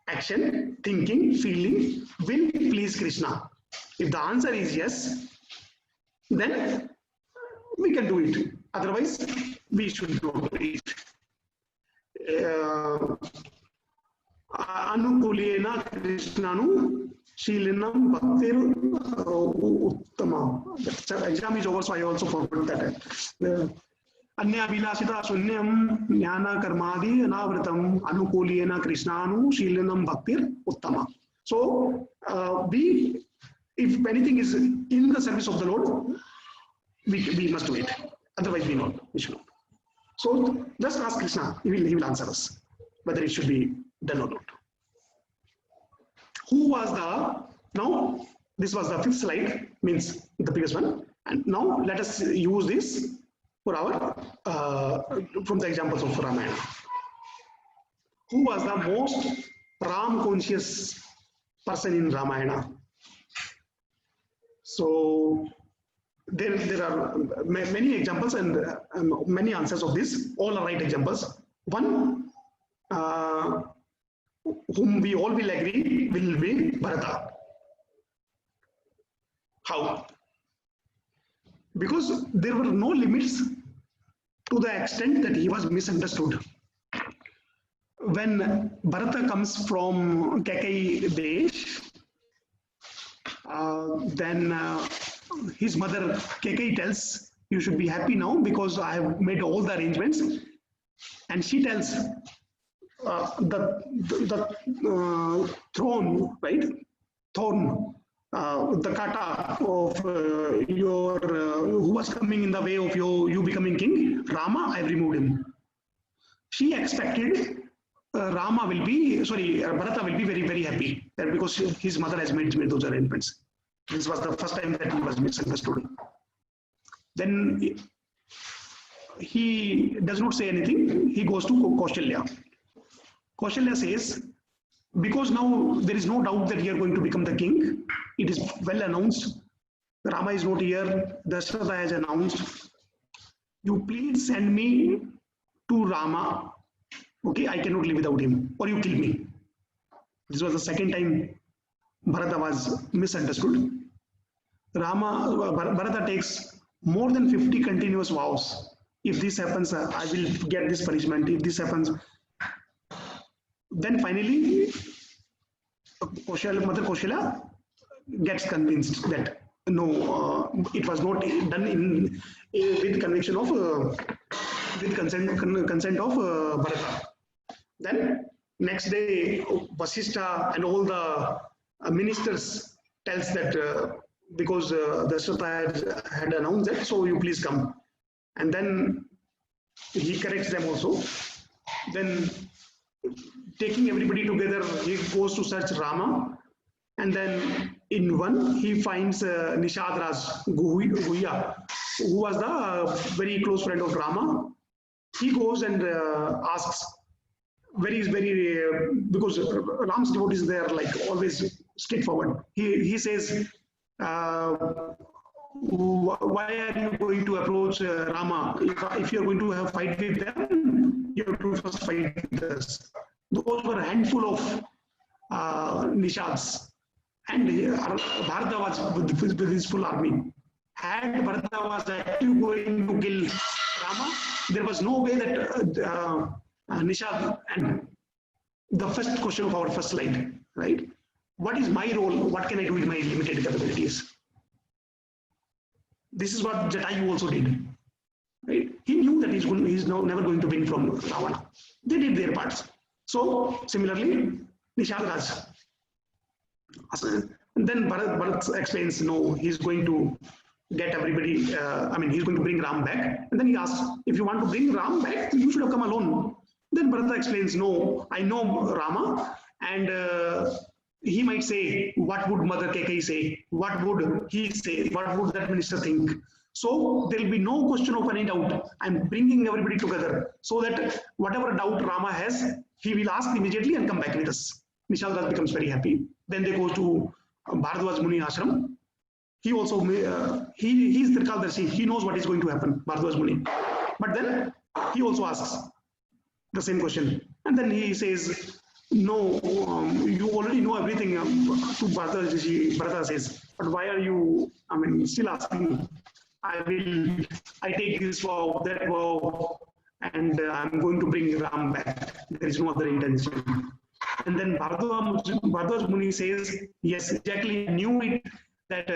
action, thinking, feeling will please Krishna? If the answer is yes, then we can do it. Otherwise, we should not do it. Anukulena Krishnanu Shilinam Bhaktir Uttama. The exam is over, so I also forgot that. Anya Vilasita Sunyam Jnana Karmadi Anavritam Anukulena Krishnanu Shilinam Bhaktir Uttama. So, if anything is in the service of the Lord, we must do it. Otherwise, we should not. So, just ask Krishna, he will answer us whether it should be done or not. Who was now this was the 5th slide, means the previous one, and now let us use this for our from the examples of Ramayana. Who was the most Ram conscious person in Ramayana? So there are many examples and many answers of this. All are right examples. One, whom we all will agree will be Bharata. How? Because there were no limits to the extent that he was misunderstood. When Bharata comes from Kekai Desh, then his mother Kekai tells, you should be happy now because I have made all the arrangements. And she tells, the throne, right? Thorn, the kata of your, who was coming in the way of you becoming king, Rama, I removed him. She expected Bharata will be very, very happy that because his mother has made those arrangements. This was the first time that he was misunderstood. Then he does not say anything. He goes to Kaushalya. Kaushalya says, because now there is no doubt that you are going to become the king. It is well announced. Rama is not here. Dasharatha has announced. You please send me to Rama. Okay, I cannot live without him, or you kill me. This was the second time Bharata was misunderstood. Bharata takes more than 50 continuous vows. If this happens, I will get this punishment. If this happens, then finally, Mother Kaushalya gets convinced that no, it was not done with conviction of with consent of Bharata. Then next day, Vasishtha and all the ministers tells that because Dasharatha had announced that, so you please come. And then he corrects them also. Then taking everybody together, he goes to search Rama. And then in one, he finds Nishad Raj Guhya, who was the very close friend of Rama. He goes and asks, because Ram's devotees, they are like always straightforward. He says, why are you going to approach Rama? If you're going to have fight with them, you have to first fight with us. Those were a handful of Nishads. And Bharata was with his full army. Had Bharata was actually going to kill Rama, there was no way that Nishad, and the first question of our first slide, right? What is my role? What can I do with my limited capabilities? This is what Jatayu also did. Right? He knew that he's never going to win from Ravana. They did their parts. So similarly, Nishad Raj. And then Bharat explains, no, he's going to get everybody, he's going to bring Ram back. And then he asks, if you want to bring Ram back, you should have come alone. Then Bharata explains, no, I know Rama, and he might say, what would Mother Kekai say? What would he say? What would that minister think? So there will be no question of any doubt. I'm bringing everybody together so that whatever doubt Rama has, he will ask immediately and come back with us. Nishad Raj becomes very happy. Then they go to Bharadwaj Muni Ashram. He also, he is Trikaldarshi. He knows what is going to happen, Bharadwaj Muni. But then he also asks, the same question. And then he says, no, you already know everything to Bharata says, but why are you, still asking? I take this vow, that vow, and I'm going to bring Ram back. There is no other intention. And then Bharadwaj Muni says, yes, exactly, I knew it, that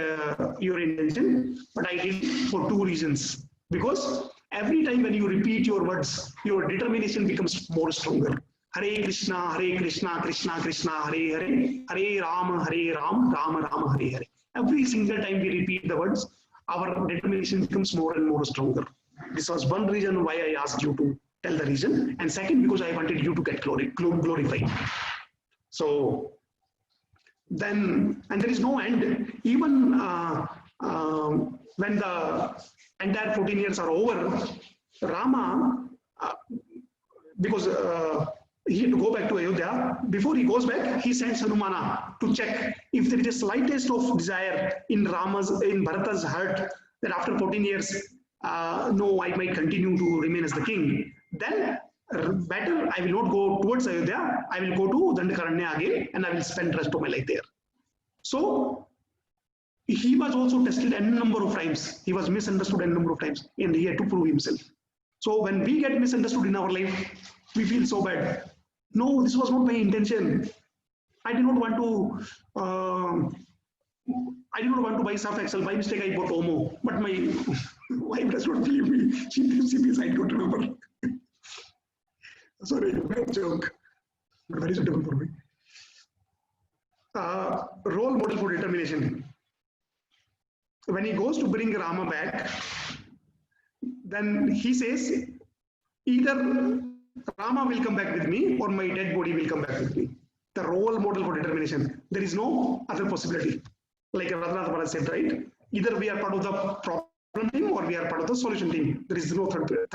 your intention, but I did for two reasons. Because every time when you repeat your words, your determination becomes more stronger. Hare Krishna, Krishna Krishna, Hare Hare, Hare Ram, Rama Rama, Hare Hare. Every single time we repeat the words, our determination becomes more and more stronger. This was one reason why I asked you to tell the reason. And second, because I wanted you to get glorified. So then, and there is no end. Even when the entire 14 years are over, Rama, because he had to go back to Ayodhya, before he goes back, he sends Hanumana to check if there is a slightest of desire in Bharata's heart that after 14 years, no, I might continue to remain as the king. Then better, I will not go towards Ayodhya, I will go to Dandakaranya again and I will spend the rest of my life there. So he was also tested n number of times. He was misunderstood n number of times and he had to prove himself. So when we get misunderstood in our life, we feel so bad. No, this was not my intention. I did not want to buy Surf Excel. By mistake, I bought Omo. But my wife does not believe me. She believes me. I don't remember. Sorry, bad joke. But very suitable for me. Role model for determination. When he goes to bring Rama back, then he says, either Rama will come back with me or my dead body will come back with me. The role model for determination. There is no other possibility. Like Radhanath Maharaj said, right? Either we are part of the problem team or we are part of the solution team. There is no third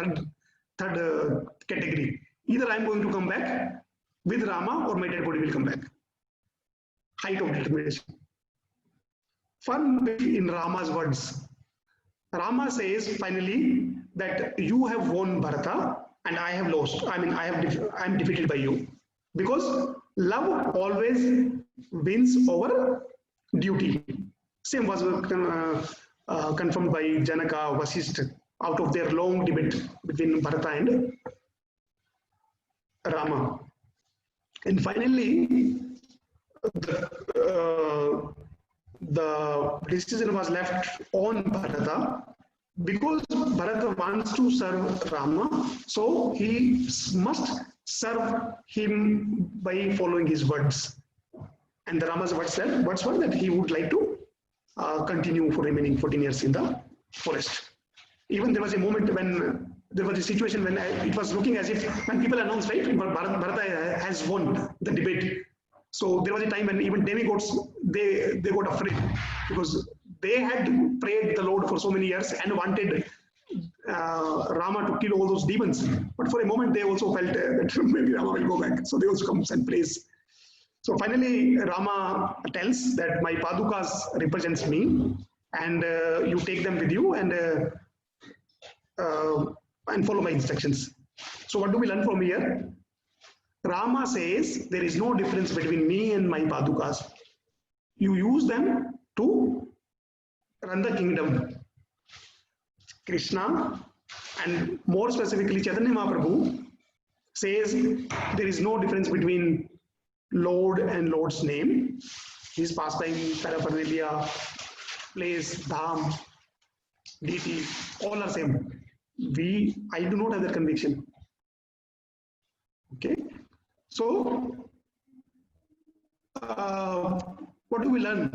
category. Either I am going to come back with Rama or my dead body will come back. Height of determination. Fun in Rama's words. Rama says finally that you have won Bharata and I have lost. I am defeated by you. Because love always wins over duty. Same was confirmed by Janaka, Vasishtha, out of their long debate between Bharata and Rama. And finally, the decision was left on Bharata because Bharata wants to serve Rama, so he must serve him by following his words. And the Rama's words were that he would like to continue for remaining 14 years in the forest. Even there was a moment when there was a situation when it was looking as if when people announced, right, Bharata has won the debate. So there was a time when even demigods, they got afraid because they had prayed the Lord for so many years and wanted Rama to kill all those demons. But for a moment, they also felt that maybe Rama will go back. So they also come and praise. So finally, Rama tells that my Padukas represents me and you take them with you and follow my instructions. So what do we learn from here? Rama says there is no difference between me and my Padukas. You use them to run the kingdom. Krishna and more specifically Chaitanya Mahaprabhu says there is no difference between Lord and Lord's name. His pastime, paraphernalia, place, dham, deity, all are same. I do not have that conviction. Okay. So, what do we learn?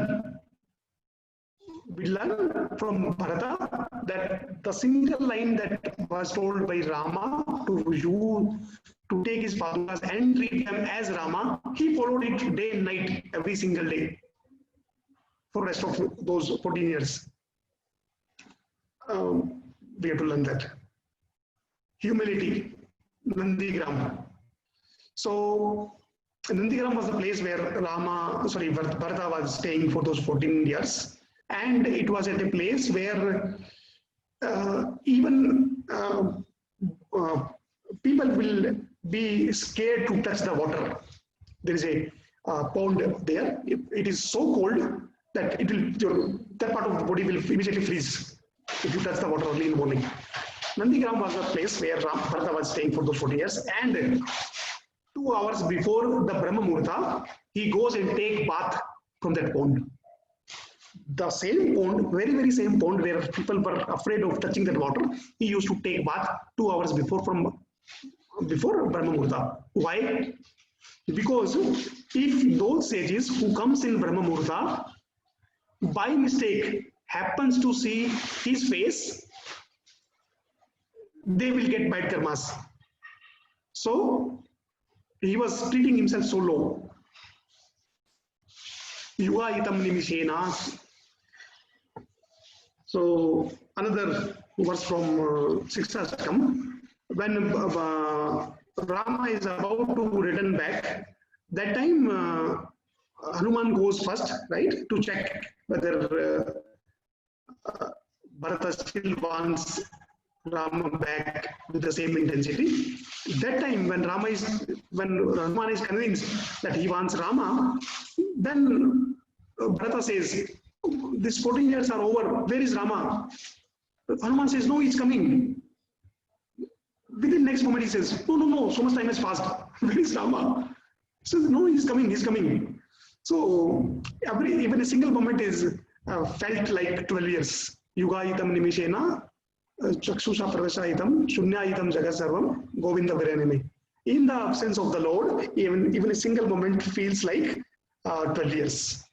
We learn from Bharata that the single line that was told by Rama to take his Padukas and treat them as Rama, he followed it day and night, every single day for the rest of those 14 years. We have to learn that. Humility, Nandigram. So Nandigram was the place where Bharata was staying for those 14 years. And it was at a place where even people will be scared to touch the water. There is a pond there. It is so cold that that part of the body will immediately freeze if you touch the water early in the morning. Nandigram was the place where Bharata was staying for those 40 years, and 2 hours before the Brahma Muhurta, he goes and take bath from that pond. The same pond, very same pond where people were afraid of touching that water, he used to take bath 2 hours before Brahma Muhurta. Why? Because if those sages who comes in Brahma Muhurta by mistake happens to see his face, they will get bad karmas. So he was treating himself so low. Yuga itam nimishena. So another verse from Sikshashtakam. When Rama is about to return back, that time Hanuman goes first, right, to check whether Bharata still wants Rama back with the same intensity. That time when Hanuman is convinced that he wants Rama, then Bharata says, "These 14 years are over. Where is Rama?" Hanuman says, "No, he's coming." Within next moment he says, "No, so much time has passed. Where is Rama?" He says, "No, he's coming." So even a single moment is felt like 12 years. Yuga itam nimishena, chakshusha pravesha itam, shunya itam jagat sarvam, govinda viraname. In the absence of the Lord, even a single moment feels like 12 years.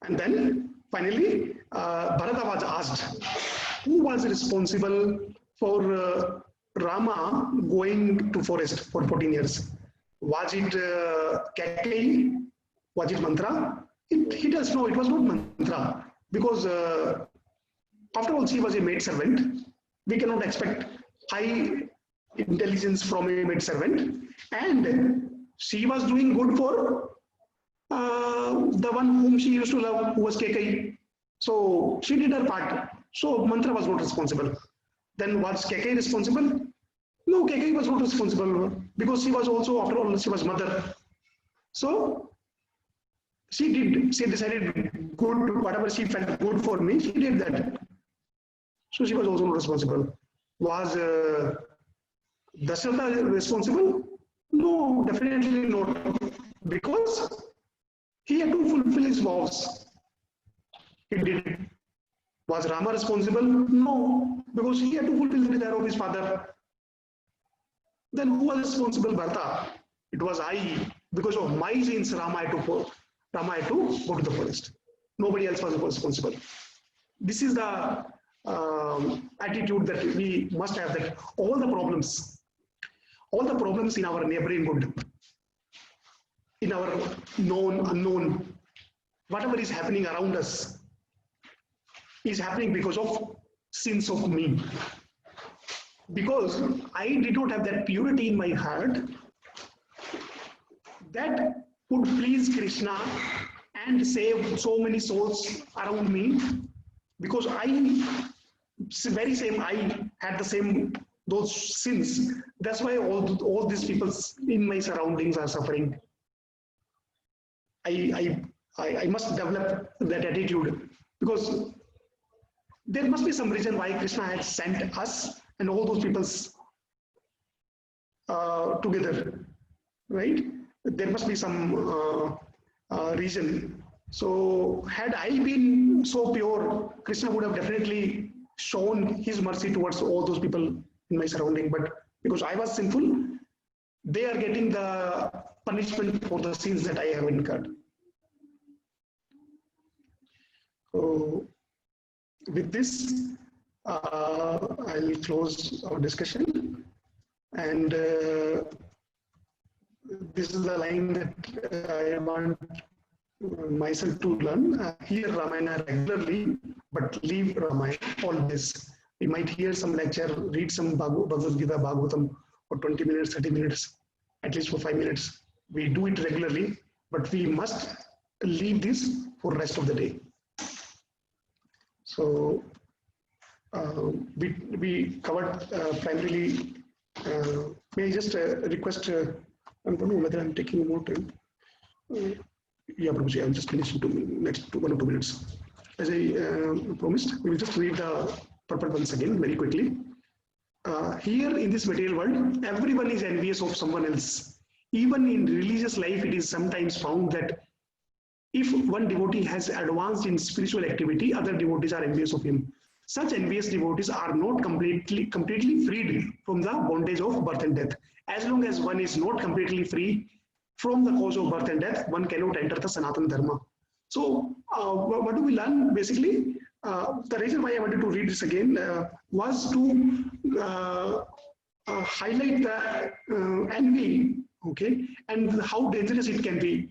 And then finally, Bharata was asked, who was responsible for Rama going to forest for 14 years? Was it Kaikeyi? Was it Mantra? He does know it was not Mantra, because after all, she was a maid servant. We cannot expect high intelligence from a maid servant, and she was doing good for the one whom she used to love, who was Kaikeyi. So she did her part. So Mantra was not responsible. Then was Kaikeyi responsible? No, Kaikeyi was not responsible, because she was also, after all, she was mother. So she decided good, whatever she felt good for me, she did that. So she was also not responsible. Was Dasharatha responsible? No, definitely not, because he had to fulfill his vows. He did it. Was Rama responsible? No, because he had to fulfill the desire of his father. Then who was responsible? Bharata. It was I. Because of my sins, Rama had to go to the forest. Nobody else was responsible. This is the attitude that we must have, that all the problems in our neighborhood, in our known, unknown, whatever is happening around us is happening because of sins of me. Because I did not have that purity in my heart that would please Krishna and save so many souls around me, because I had the same those sins. That's why all these people in my surroundings are suffering. I must develop that attitude, because there must be some reason why Krishna had sent us and all those peoples together, right? There must be some reason. So had I been so pure, Krishna would have definitely shown his mercy towards all those people in my surrounding. But because I was sinful, they are getting the punishment for the sins that I have incurred. So with this, I'll close our discussion. And this is the line that I want myself to learn. Hear Ramayana regularly, but leave Ramayana always. We might hear some lecture, read some Bhagavad Gita, Bhagavatam for 20 minutes, 30 minutes, at least for 5 minutes. We do it regularly, but we must leave this for the rest of the day. So we covered primarily May I just request, I don't know whether I'm taking more time. Yeah, Prabhuji, I'll just finish in next 1 or 2 minutes. As I promised, we will just read the purport once again very quickly. Here in this material world, everyone is envious of someone else. Even in religious life, it is sometimes found that if one devotee has advanced in spiritual activity, other devotees are envious of him. Such envious devotees are not completely freed from the bondage of birth and death. As long as one is not completely free from the cause of birth and death, one cannot enter the Sanatana Dharma. So, what do we learn basically? The reason why I wanted to read this again was to highlight the envy, okay, and how dangerous it can be.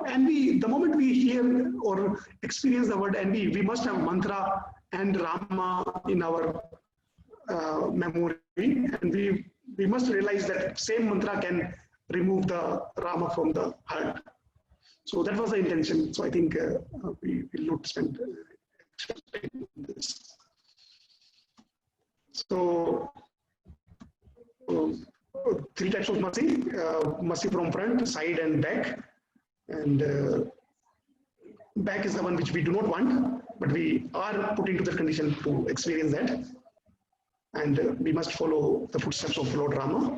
Envy, the moment we hear or experience the word envy, we must have mantra and Rama in our memory, and we must realize that same mantra can remove the Rama from the heart. So that was the intention. So I think we will not spend this. So 3 types of mercy: mercy from front, side, and back. And back is the one which we do not want, but we are put into the condition to experience that. And we must follow the footsteps of Lord Rama,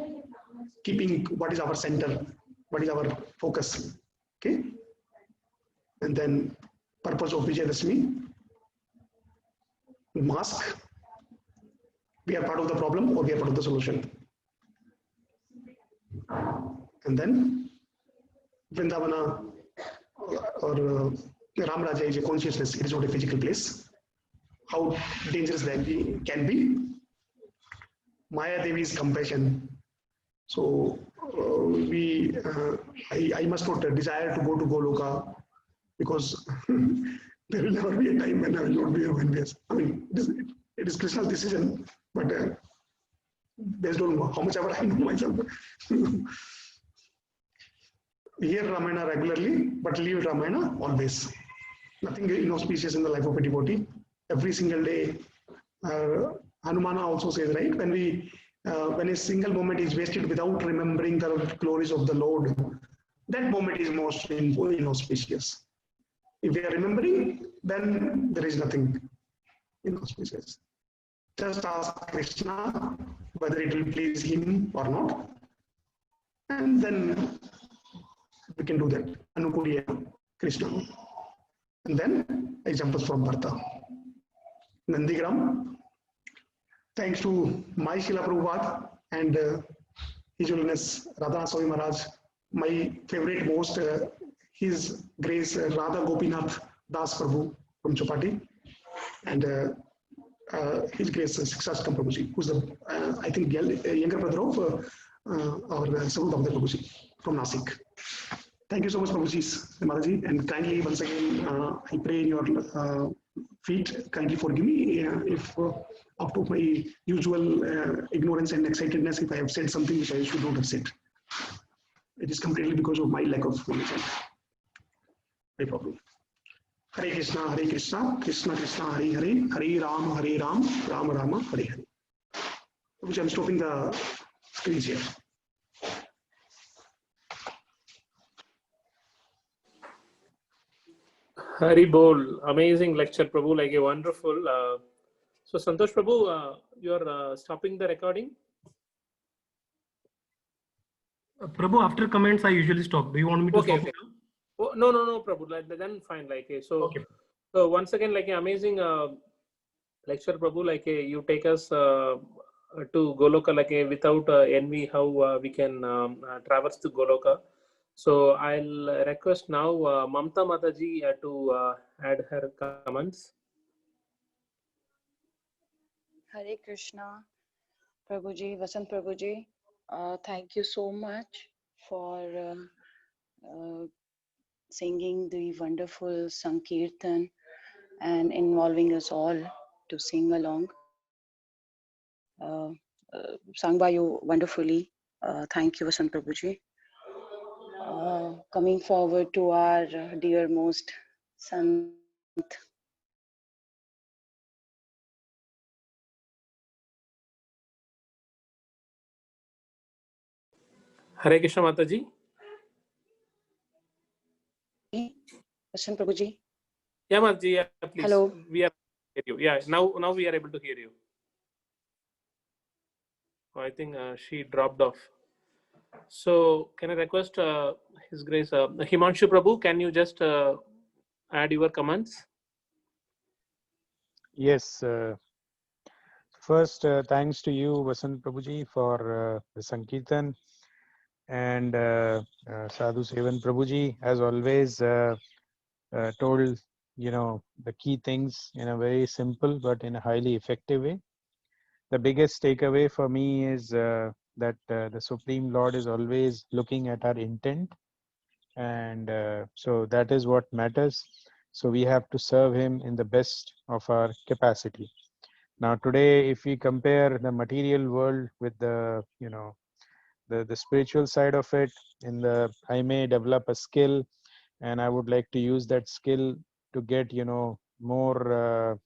keeping what is our center, what is our focus. Okay. And then purpose of Vijayadashmi, mask. We are part of the problem or we are part of the solution. And then Vrindavana or Ram Raja is a consciousness, it is not a physical place. How dangerous that can be. Maya Devi is compassion. So I must not desire to go to Goloka, because there will never be a time when I will not be envious. I mean, it is Krishna's decision, but based on how much ever I know myself. Hear Ramayana regularly, but leave Ramayana always. Nothing inauspicious in the life of a devotee. Every single day, Hanumana also says, right, when a single moment is wasted without remembering the glories of the Lord, that moment is most inauspicious. If we are remembering, then there is nothing inauspicious. Just ask Krishna whether it will please him or not, and then we can do that. Anukuliya Krishna. And then examples from Bharata. Nandigram. Thanks to my Srila Prabhupada and His Holiness Radha Swami Maharaj, my favorite most, His Grace Radha Gopinath Das Prabhu from Chopati, and His Grace Siksashtam Prabhuji, who's the, I think, younger brother of our Sarvabhav Prabhuji from Nasik. Thank you so much, Prabhuji, Mataji, and kindly once again, I pray in your feet, kindly forgive me if out of my usual ignorance and excitedness, if I have said something which I should not have said. It is completely because of my lack of knowledge. No problem. Hare Krishna, Krishna Krishna, Hare Hare, Hare Ram, Rama Rama, Hare Hare. Which I'm stopping the screens here. Hari Bol, amazing lecture, Prabhu, like a wonderful. So Santosh Prabhu, you're stopping the recording? Prabhu, after comments, I usually stop. Do you want me to stop? Okay. Oh, no, Prabhu. Then fine. So, okay. So once again, like an amazing lecture, Prabhu. You take us to Goloka, without envy, how we can traverse to Goloka. So I'll request now Mamta Mataji to add her comments. Hare Krishna, Prabhuji, Vasant Prabhuji. Thank you so much for singing the wonderful Sankirtan and involving us all to sing along. Sung by you wonderfully. Thank you, Vasant Prabhuji. Coming forward to our dear most Sant Hare Krishna Mataji. Vasant Prabhuji. Yeah, Mataji, yeah, please. Hello. We are hear you. Yeah, now we are able to hear you. Oh, I think she dropped off. So can I request His Grace Himanshu Prabhu? Can you just add your comments? Yes. First, thanks to you, Vasant Prabhuji, for the Sankirtan, and Sadhu Sevan Prabhuji, as always, told the key things in a very simple but in a highly effective way. The biggest takeaway for me is that the Supreme Lord is always looking at our intent, and so that is what matters. So we have to serve Him in the best of our capacity. Now today, if we compare the material world with the the spiritual side of it, I may develop a skill, and I would like to use that skill to get more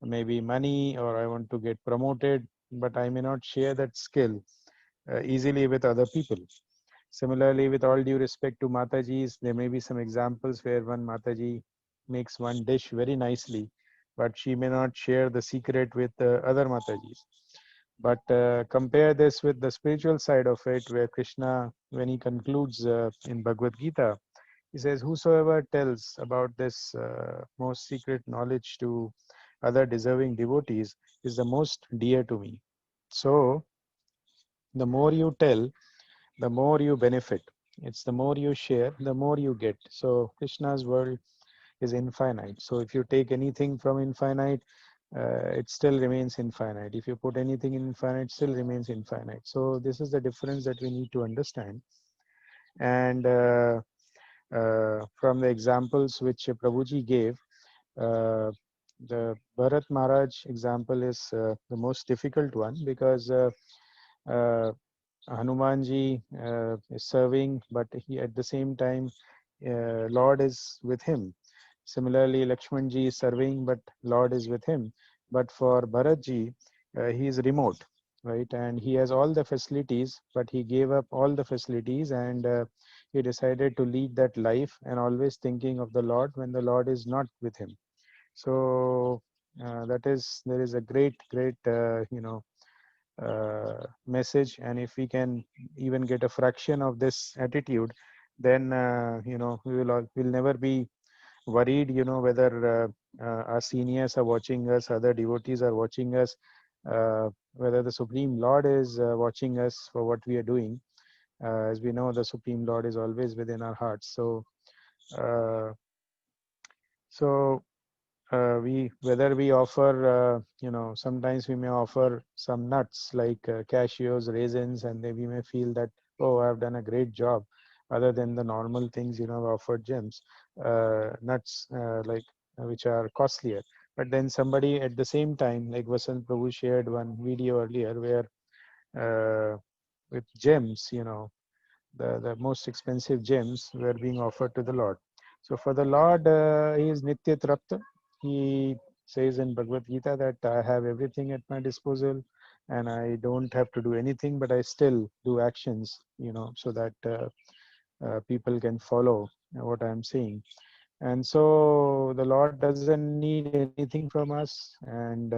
maybe money, or I want to get promoted, but I may not share that skill easily with other people. Similarly, with all due respect to Matajis, there may be some examples where one Mataji makes one dish very nicely, but she may not share the secret with other Matajis. But compare this with the spiritual side of it, where Krishna, when he concludes in Bhagavad Gita, he says, whosoever tells about this most secret knowledge to other deserving devotees is the most dear to me. So the more you tell, the more you benefit. It's the more you share, the more you get. So Krishna's world is infinite. So if you take anything from infinite, it still remains infinite. If you put anything in infinite, it still remains infinite. So this is the difference that we need to understand. And from the examples which Prabhuji gave, the Bharat Maharaj example is the most difficult one, because Hanumanji is serving, but he at the same time Lord is with him. Similarly, Lakshmanji is serving, but Lord is with him. But for Bharatji, he is remote, right? And he has all the facilities, but he gave up all the facilities, and he decided to lead that life and always thinking of the Lord when the Lord is not with him. So there is a great message, and if we can even get a fraction of this attitude, then we'll never be worried whether our seniors are watching us, other devotees are watching us, whether the Supreme Lord is watching us for what we are doing. As we know, the Supreme Lord is always within our hearts. So whether we offer sometimes we may offer some nuts like cashews, raisins, and then we may feel that, oh, I've done a great job. Other than the normal things, I've offered gems, nuts which are costlier. But then somebody at the same time, like Vasant Prabhu shared one video earlier where with gems, the most expensive gems were being offered to the Lord. So for the Lord, he is Nitya Trapta. He says in Bhagavad Gita that I have everything at my disposal and I don't have to do anything, but I still do actions, so that people can follow what I'm saying. And so the Lord doesn't need anything from us, and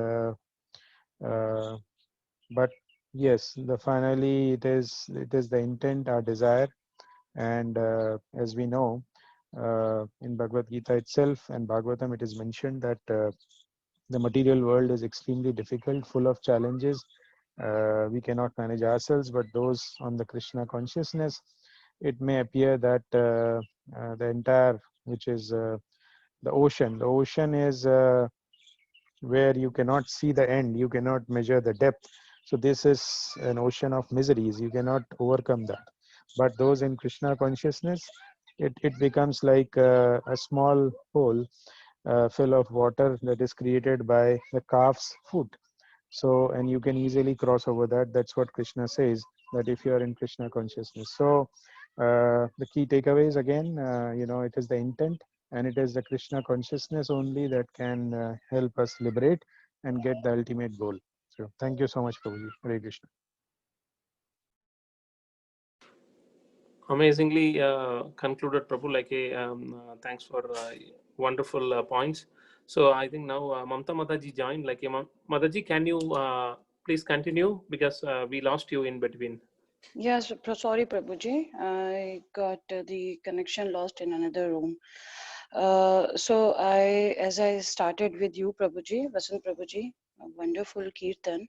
but yes, finally it is the intent, our desire. And as we know, in Bhagavad Gita itself and Bhagavatam, it is mentioned that the material world is extremely difficult, full of challenges. We cannot manage ourselves, but those on the Krishna consciousness, it may appear that the entire, which is the ocean is where you cannot see the end, you cannot measure the depth. So this is an ocean of miseries, you cannot overcome that. But those in Krishna consciousness, it becomes like a small hole full of water that is created by the calf's foot. So, and you can easily cross over that. That's what Krishna says, that if you are in Krishna consciousness. So the key takeaways again, it is the intent, and it is the Krishna consciousness only that can help us liberate and get the ultimate goal. So thank you so much, Prabhuji. Hare Krishna. Amazingly concluded, Prabhu. Like a thanks for wonderful points. So I think now Mamta Mataji joined. Like Mataji, can you please continue because we lost you in between. Yes, sorry, Prabhuji. I got the connection lost in another room. So as I started with you, Prabhuji, Vasant Prabhuji, a wonderful kirtan,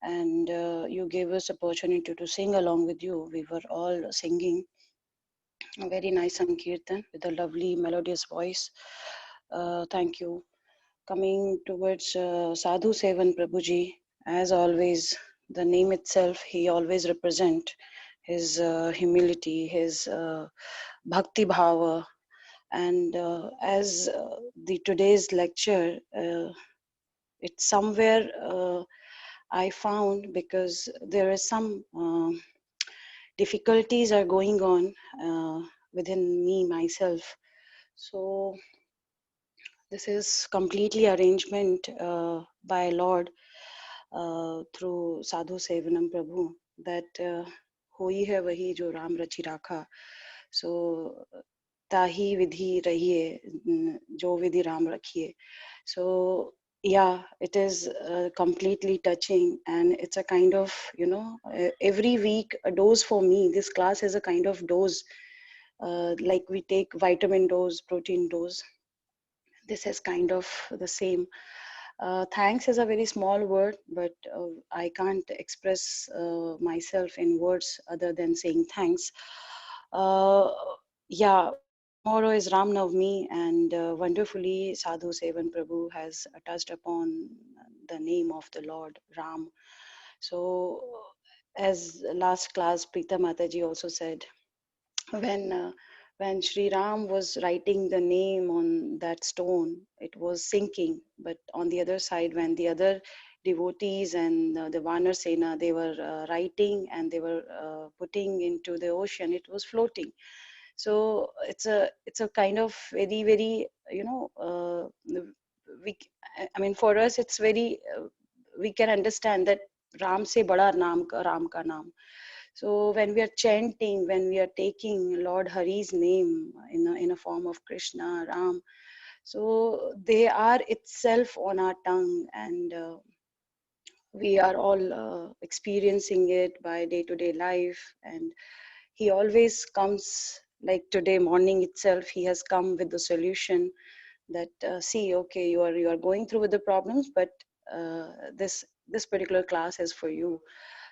and you gave us opportunity to sing along with you. We were all singing a very nice Sankirtan with a lovely melodious voice. Thank you. Coming towards Sadhu Sevan Prabhuji, as always, the name itself, he always represent his humility, his bhakti bhava, and as the today's lecture, it's somewhere I found because there is some difficulties are going on within me myself. So this is completely arrangement by Lord through Sadhu Sevanam Prabhu that होई है वही जो राम रचि राखा. So ताही विधि रहिए जो विधि राम रखिए. So yeah, it is completely touching, and it's a kind of, you know, every week a dose for me. This class is a kind of dose, like we take vitamin dose, protein dose. This is kind of the same. Thanks is a very small word, but I can't express myself in words other than saying thanks. Yeah, tomorrow is Ram Navami, and wonderfully Sadhu Sevan Prabhu has touched upon the name of the Lord Ram. So, as last class, Preeta Mataji also said, when when Sri Ram was writing the name on that stone, it was sinking. But on the other side, when the other devotees and the Vanar Sena, they were writing and they were putting into the ocean, it was floating. So it's a kind of very very, you know, we I mean, for us it's very we can understand that Ram se bada Ram ka naam. So when we are chanting, when we are taking Lord Hari's name in a form of Krishna, Ram, so they are itself on our tongue, and we are all experiencing it by day-to-day life. And he always comes, like today morning itself, he has come with the solution that see, okay, you are going through with the problems, but this particular class is for you.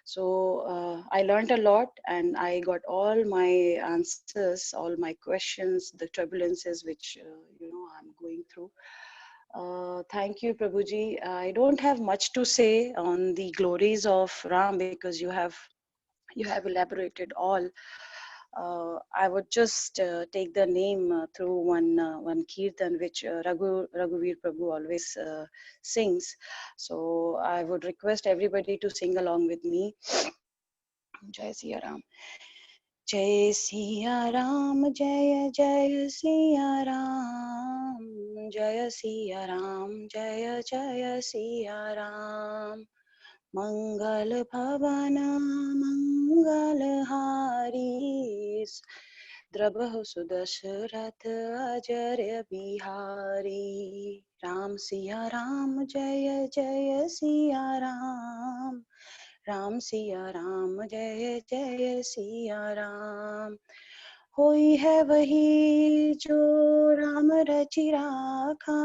So I learned a lot, and I got all my answers, all my questions, the turbulences which I'm going through. Thank you, Prabhuji. I don't have much to say on the glories of Ram because you have elaborated all. I would just take the name through one kirtan which Raghuveer Prabhu always sings. So I would request everybody to sing along with me. Jai Siya Ram. Jai Siya Ram, Jai Jai Siya Ram, Jai Siya Ram, Jai Jai Siya Ram. Mangal Bhavana Mangal Haris, Drabah Sudashrath Ajarya Bihari. Ram Siya Ram, Jai Jai Siya Ram, Ram Siya Ram, Jai Jai Siya Ram. होई है वही जो राम रचि राखा,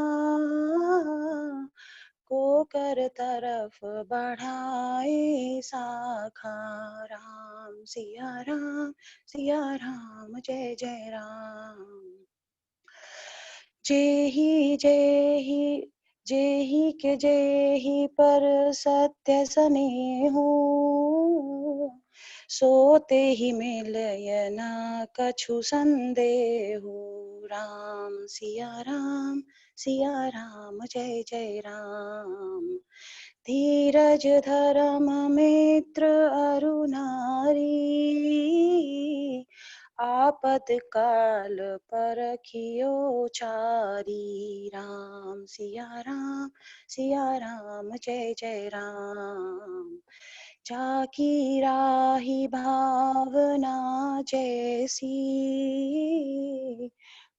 को कर तरफ बढ़ाए साखा. राम सिया राम जय जय राम. जेहि जेहि जेहि के जेहि पर सत्य सनेहु, सोते ही मिलय न कछु संदेहु. राम सिया राम जय जय राम. धीरज धर्म मित्र अरु नारी, आपद काल परखियो चारी. राम सिया राम जय जय राम. जाकी राही भावना जैसी,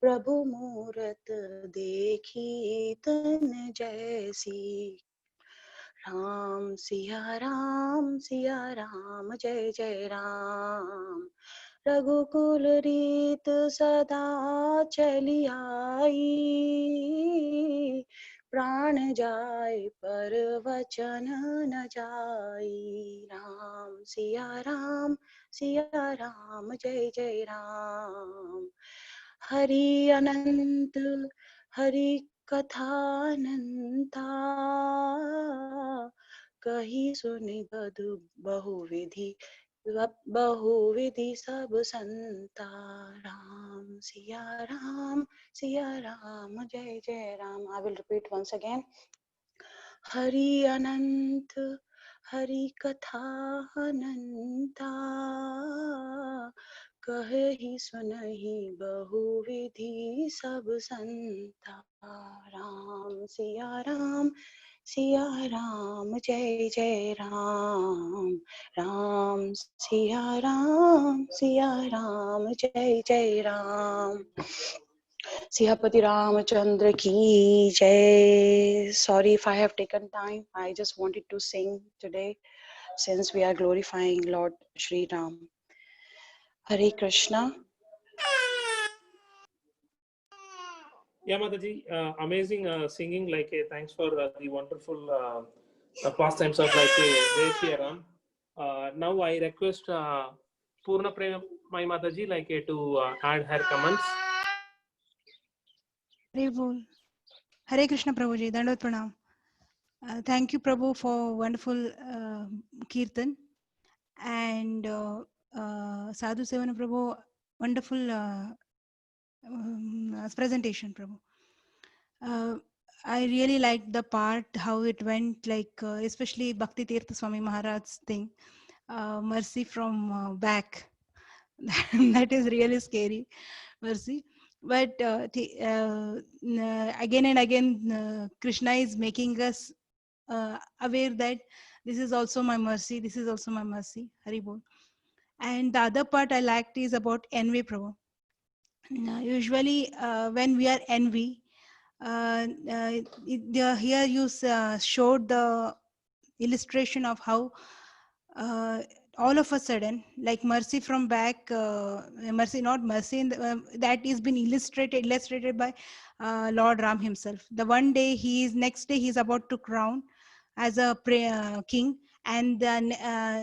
प्रभु मूरत देखी तन जैसी। राम सिया राम जय जय राम। रघुकुल रीत सदा चली आई, प्राण जाए पर वचन न जाई। राम सिया राम जय जय राम। हरि अनंत हरि कथानंता, कही सुनि बधु बहुविधि सब संता। राम सिया राम जय जय Ram. I will repeat once again. Hari अनंत हरि कथा अनंता, कहि सुनहि बहुविधि सब संता। राम सिया राम जय जय राम। राम सिया राम जय जय Ram. Sihapati Ramachandra ki jai. Sorry if I have taken time. I just wanted to sing today since we are glorifying Lord Shri Ram. Hare Krishna. Yeah, Mataji, amazing singing. Like, thanks for the wonderful pastimes of like Jai Shri Ram. Now I request Purna Prem, my Mataji, like to add her comments. Hare Bol. Hare Krishna Prabhuji, Dandavat Pranam. Thank you, Prabhu, for wonderful kirtan, and Sadhu Sevana Prabhu, wonderful presentation, Prabhu. I really liked the part how it went, like especially Bhakti Tirtha Swami Maharaj's thing, mercy from back. That is really scary, mercy. But again and again, Krishna is making us aware that this is also my mercy, this is also my mercy. Hari Bol. And the other part I liked is about envy, Prabhu. Usually, when we are envy, here you showed the illustration of how all of a sudden, like mercy from back, mercy, not mercy, that is been illustrated by Lord Ram himself. The one day next day he's about to crown as a king, and then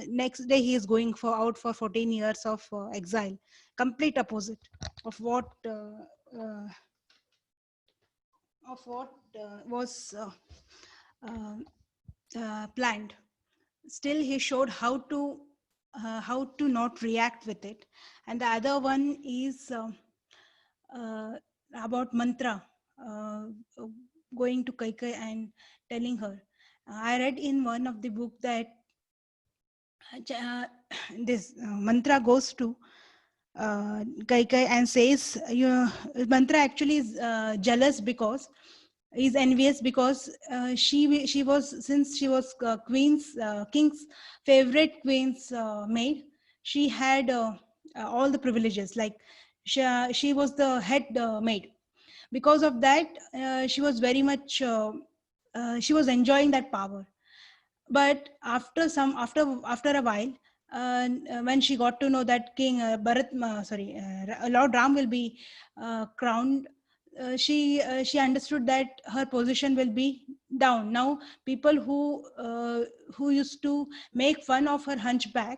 next day he is going out for 14 years of exile. Complete opposite of what was planned. Still he showed how to not react with it. And the other one is about mantra, going to Kaikai and telling her. I read in one of the book that this mantra goes to Kaikai and says, mantra actually is jealous because is envious because she was, since she was king's favorite queen's maid, she had all the privileges, like she was the head maid. Because of that, she was very much she was enjoying that power. But after a while, when she got to know that King Lord Ram will be crowned, she understood that her position will be down. Now people who used to make fun of her hunchback,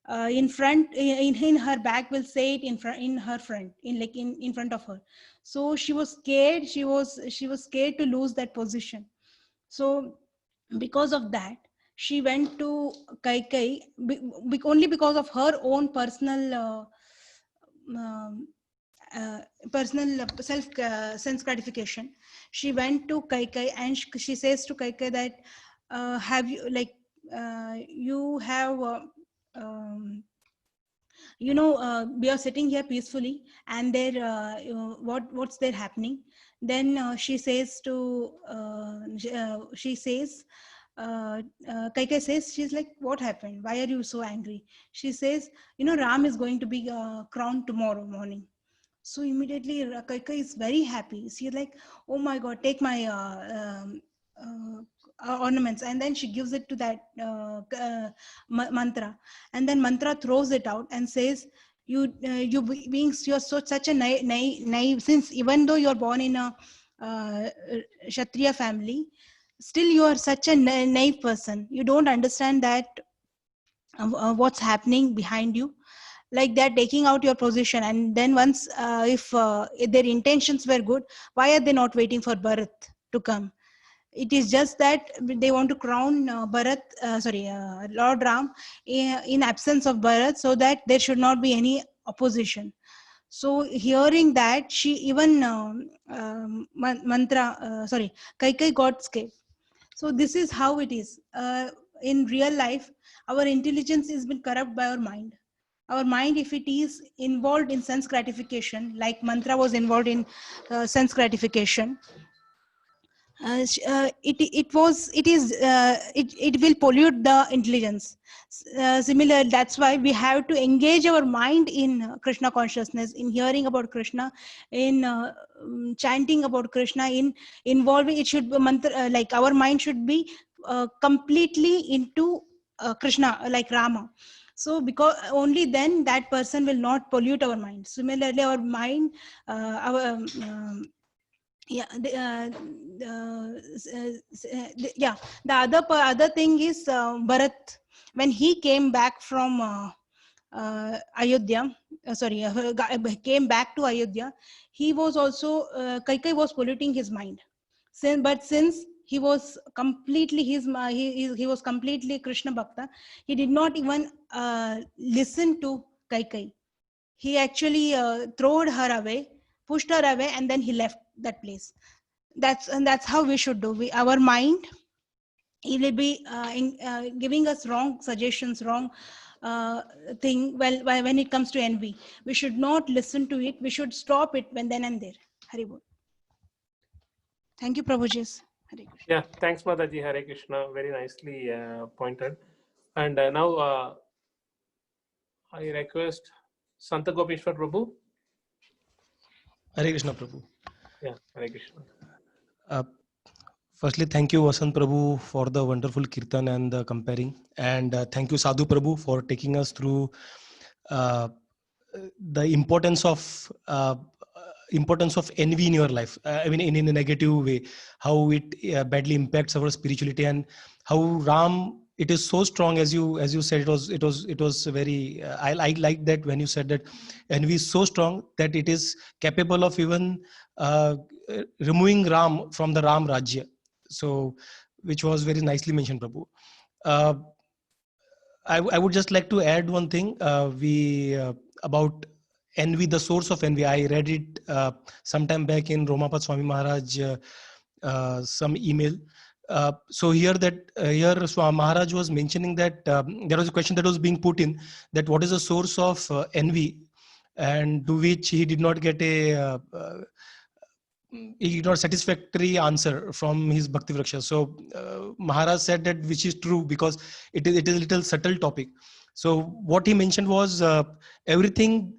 in her back will say it in her front, in front of her. So she was scared. She was scared to lose that position. So because of that, she went to Kaikai only because of her own personal personal self sense gratification. She went to Kaikai and she says to Kaikai that have you, like you have we are sitting here peacefully, and there what's there happening. Then she says Kaikai says, she's like, what happened? Why are you so angry? She says, Ram is going to be crowned tomorrow morning. So immediately Kaikai is very happy. She's like, oh my God, take my ornaments. And then she gives it to that mantra. And then mantra throws it out and says, you're such a naive, since even though you're born in a Kshatriya family, still you are such a naive person. You don't understand that what's happening behind you. Like they're taking out your position, and then once if their intentions were good, why are they not waiting for Bharat to come? It is just that they want to crown Lord Ram in absence of Bharat, so that there should not be any opposition. So hearing that, she even Kaikai got scared. So this is how it is. In real life, our intelligence has been corrupted by our mind. Our mind, if it is involved in sense gratification, like mantra was involved in sense gratification, it will pollute the intelligence. Similar, that's why we have to engage our mind in Krishna consciousness, in hearing about Krishna, in chanting about Krishna, in involving. It should be mantra, like our mind should be completely into Krishna, like Rama. So because only then that person will not pollute our mind. Similarly, our mind, the other thing is Bharat, when he came back from Ayodhya, came back to Ayodhya, he was also Kaikai was polluting his mind. Since he was completely he was completely Krishna Bhakta, he did not even listen to Kaikai. He actually threw her away, pushed her away, and then he left that place. That's how we should do. Our mind, it will be giving us wrong suggestions, wrong thing. Well, when it comes to envy, we should not listen to it. We should stop it when then and there. Hari Bol. Thank you, Prabhuji. Hare Krishna. Yeah, thanks, Mataji. Hare Krishna. Very nicely pointed. And now I request Santa Gopishwar Prabhu. Hare Krishna, Prabhu. Yeah, Hare Krishna. Firstly, thank you, Vasant Prabhu, for the wonderful kirtan and the comparing. And thank you, Sadhu Prabhu, for taking us through the importance of envy in your life. I mean, in a negative way, how it badly impacts our spirituality, and how Ram, it is so strong, as you said. It was very. I like that when you said that envy is so strong that it is capable of even removing Ram from the Ram Rajya. So, which was very nicely mentioned, Prabhu. I would just like to add one thing. About envy, the source of envy. I read it sometime back in Romapad Swami Maharaj some email. So here Swami Maharaj was mentioning that there was a question that was being put in, that what is the source of envy, and to which he did not get a satisfactory answer from his Bhakti Vriksha. So Maharaj said that, which is true, because it is a little subtle topic. So what he mentioned was everything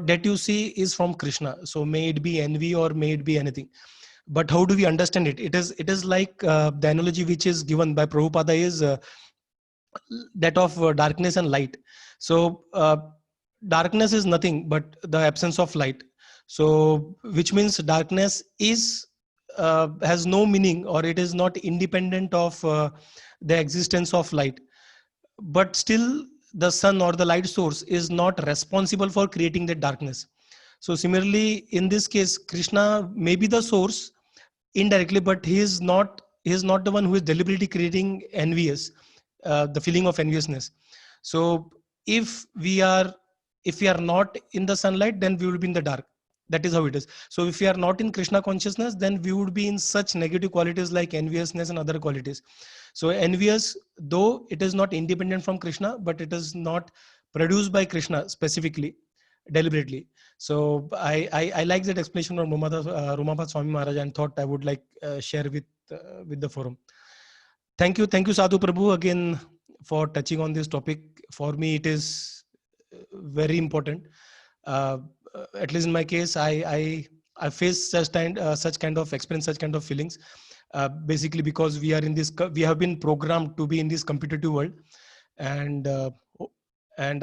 that you see is from Krishna. So may it be envy or may it be anything. But how do we understand it? It is like the analogy which is given by Prabhupada is that of darkness and light. So darkness is nothing but the absence of light. So which means darkness is has no meaning, or it is not independent of the existence of light. But still the sun or the light source is not responsible for creating that darkness. So similarly, in this case, Krishna may be the source indirectly, but he is not the one who is deliberately creating envious, the feeling of enviousness. So if we are not in the sunlight, then we will be in the dark. That is how it is. So if we are not in Krishna consciousness, then we would be in such negative qualities like enviousness and other qualities. So envious, though it is not independent from Krishna, but it is not produced by Krishna specifically, deliberately. So I like that explanation from Romapad Swami Maharaj, and thought I would like share with the forum. Thank you, Sadhu Prabhu, again for touching on this topic. For me, it is very important. At least in my case, I face such kind of experience, such kind of feelings. Basically, because we are in this, we have been programmed to be in this competitive world, and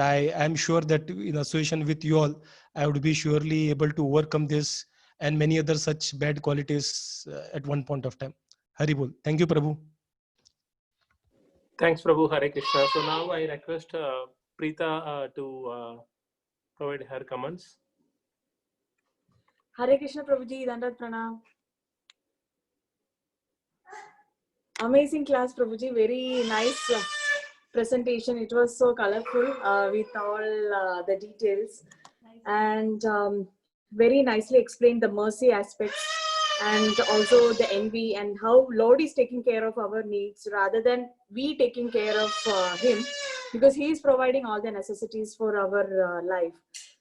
I am sure that in association with you all, I would be surely able to overcome this and many other such bad qualities at one point of time. Hari Bol. Thank you, Prabhu. Thanks, Prabhu. Hare Krishna. So now I request Preeta to provide her comments. Hare Krishna Prabhuji, Dandat Pranam. Amazing class, Prabhuji. Very nice presentation. It was so colorful with all the details, and very nicely explained the mercy aspects and also the envy and how Lord is taking care of our needs rather than we taking care of Him, because He is providing all the necessities for our life.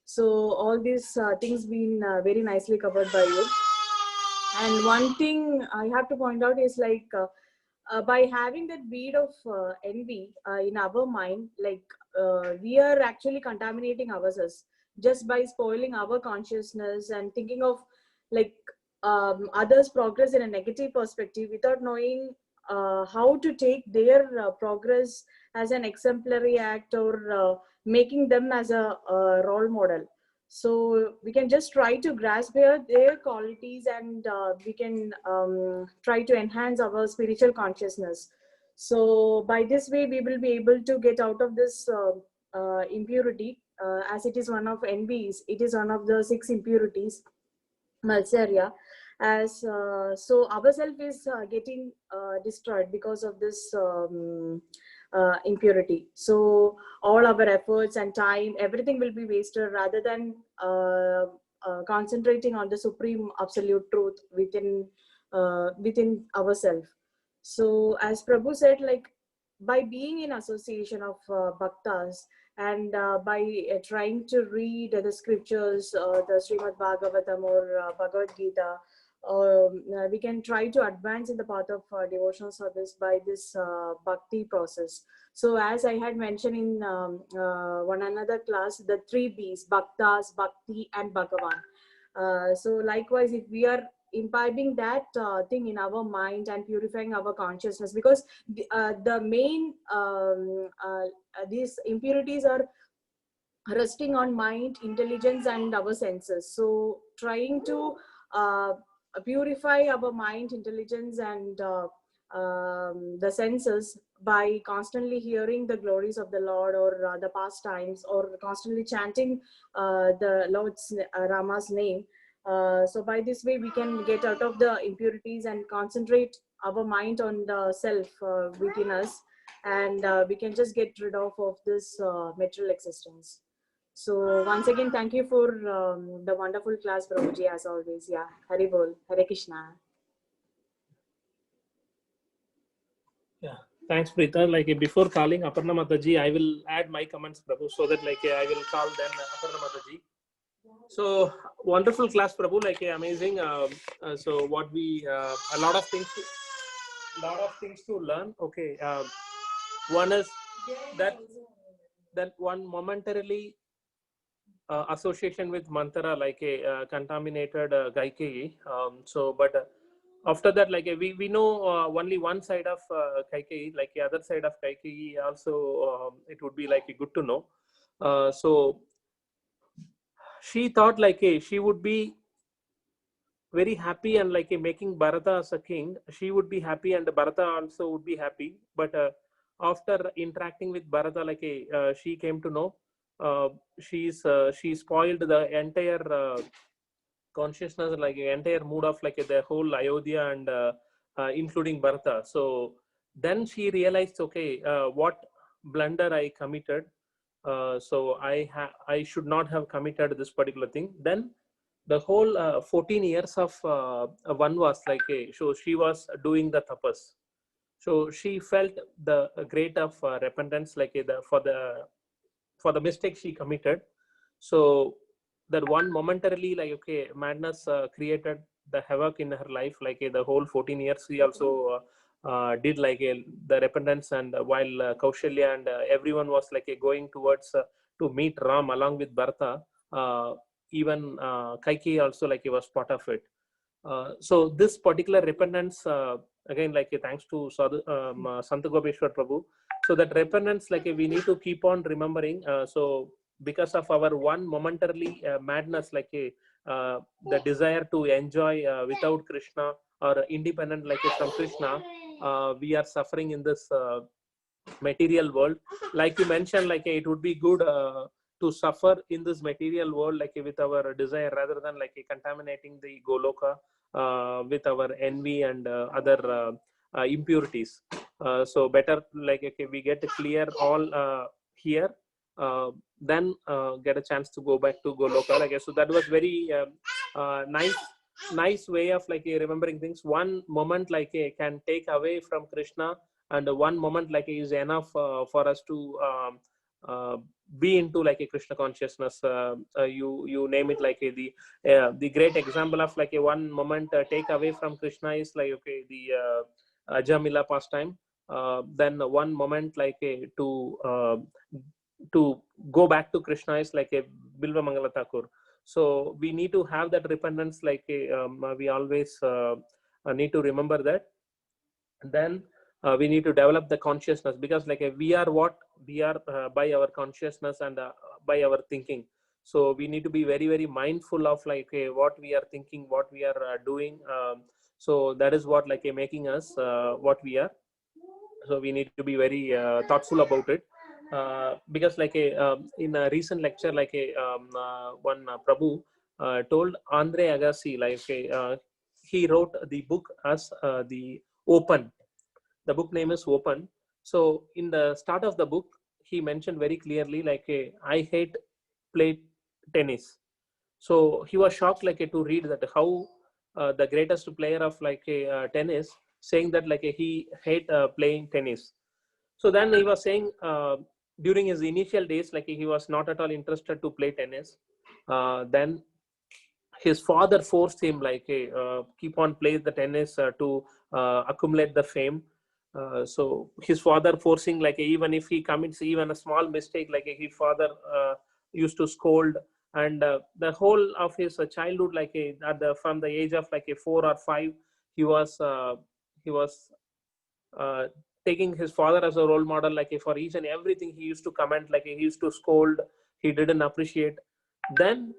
So all these things been very nicely covered by you. And one thing I have to point out is like by having that weed of envy in our mind, like we are actually contaminating ourselves just by spoiling our consciousness and thinking of like others' progress in a negative perspective without knowing how to take their progress as an exemplary act or making them as a role model. So we can just try to grasp their qualities, and we can try to enhance our spiritual consciousness. So by this way, we will be able to get out of this impurity, as it is one of envies. It is one of the 6 impurities, Malsarya. As so ourself is getting destroyed because of this impurity. So all our efforts and time, everything will be wasted rather than concentrating on the supreme absolute truth within ourselves. So as Prabhu said, like by being in association of bhaktas and by trying to read the scriptures, the Srimad Bhagavatam or Bhagavad Gita, we can try to advance in the path of devotional service by this bhakti process. So as I had mentioned in one another class, the 3 B's, Bhaktas, Bhakti and Bhagavan. So likewise, if we are imbibing that thing in our mind and purifying our consciousness, because the main these impurities are resting on mind, intelligence and our senses. So trying to purify our mind, intelligence and the senses by constantly hearing the glories of the Lord or the pastimes, or constantly chanting the Lord's Rama's name. So by this way we can get out of the impurities and concentrate our mind on the self within us, and we can just get rid of this material existence. So once again, thank you for the wonderful class, Prabhuji, as always. Yeah, Hari Bol, Hare Krishna. Yeah, thanks, Preeta. Like before calling Aparna Mataji, I will add my comments, Prabhu, so that like I will call then Aparna Mataji. So wonderful class, Prabhu. Like amazing. So what we a lot of things to learn. Okay, one is that one momentarily association with Manthara, like a contaminated Kaikeyi. So, but after that, like we know only one side of Kaikeyi, like the other side of Kaikeyi also, it would be like good to know. So she thought like she would be very happy and like making Bharata as a king. She would be happy and Bharata also would be happy. But after interacting with Bharata, like she came to know she spoiled the entire consciousness, like entire mood of like the whole Ayodhya and including Bharata. So then she realized, okay, what blunder I committed. So I should not have committed this particular thing. Then the whole 14 years of one was like so she was doing the tapas. So she felt the great of repentance, like for the mistake she committed. So that one momentarily, like okay, madness created the havoc in her life, like the whole 14 years she also did the repentance, and while Kaushalya and everyone was going towards to meet Ram along with Bharata, even Kaikeyi also he was part of it. So this particular repentance, again, thanks to Sant Gopeshwar Prabhu. So that repentance, we need to keep on remembering. So because of our one momentarily madness, the desire to enjoy without Krishna or independent from Krishna, we are suffering in this material world. Like you mentioned, it would be good to suffer in this material world with our desire, rather than contaminating the Goloka with our envy and other impurities. So better we get clear all here, then get a chance to go back to Goloka. So that was very nice way of remembering things. One moment can take away from Krishna, and one moment is enough for us to be into a Krishna consciousness. You name it, the great example of a one moment take away from Krishna is the Ajamila pastime. Then one moment to go back to Krishna is a Bilva Mangala Thakur. So we need to have that repentance, we always need to remember that. And then we need to develop the consciousness, because we are what we are by our consciousness and by our thinking. So we need to be very, very mindful of what we are thinking, what we are doing. So that is what making us what we are. So we need to be very thoughtful about it. Because in a recent lecture, one Prabhu told Andre Agassi, he wrote the book as the Open. The book name is Open. So in the start of the book, he mentioned very clearly I hate play tennis. So he was shocked to read that how the greatest player of tennis saying that he hate playing tennis. So then he was saying during his initial days he was not at all interested to play tennis. Then his father forced him keep on playing the tennis to accumulate the fame. So his father forcing even if he commits even a small mistake, his father used to scold. And the whole of his childhood, from the age of 4 or 5, he was taking his father as a role model. For each and everything he used to comment, he used to scold, he didn't appreciate. Then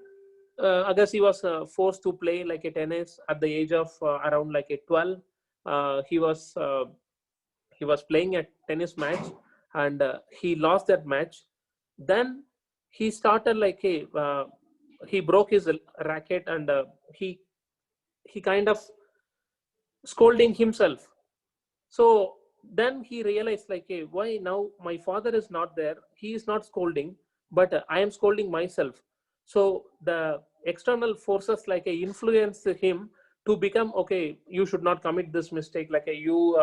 Agassi was forced to play a tennis at the age of around 12. He was playing a tennis match, and he lost that match. Then he started he broke his racket, and he kind of scolding himself. So then he realized why now my father is not there, he is not scolding, but I am scolding myself. So the external forces influence him to become, okay, you should not commit this mistake, you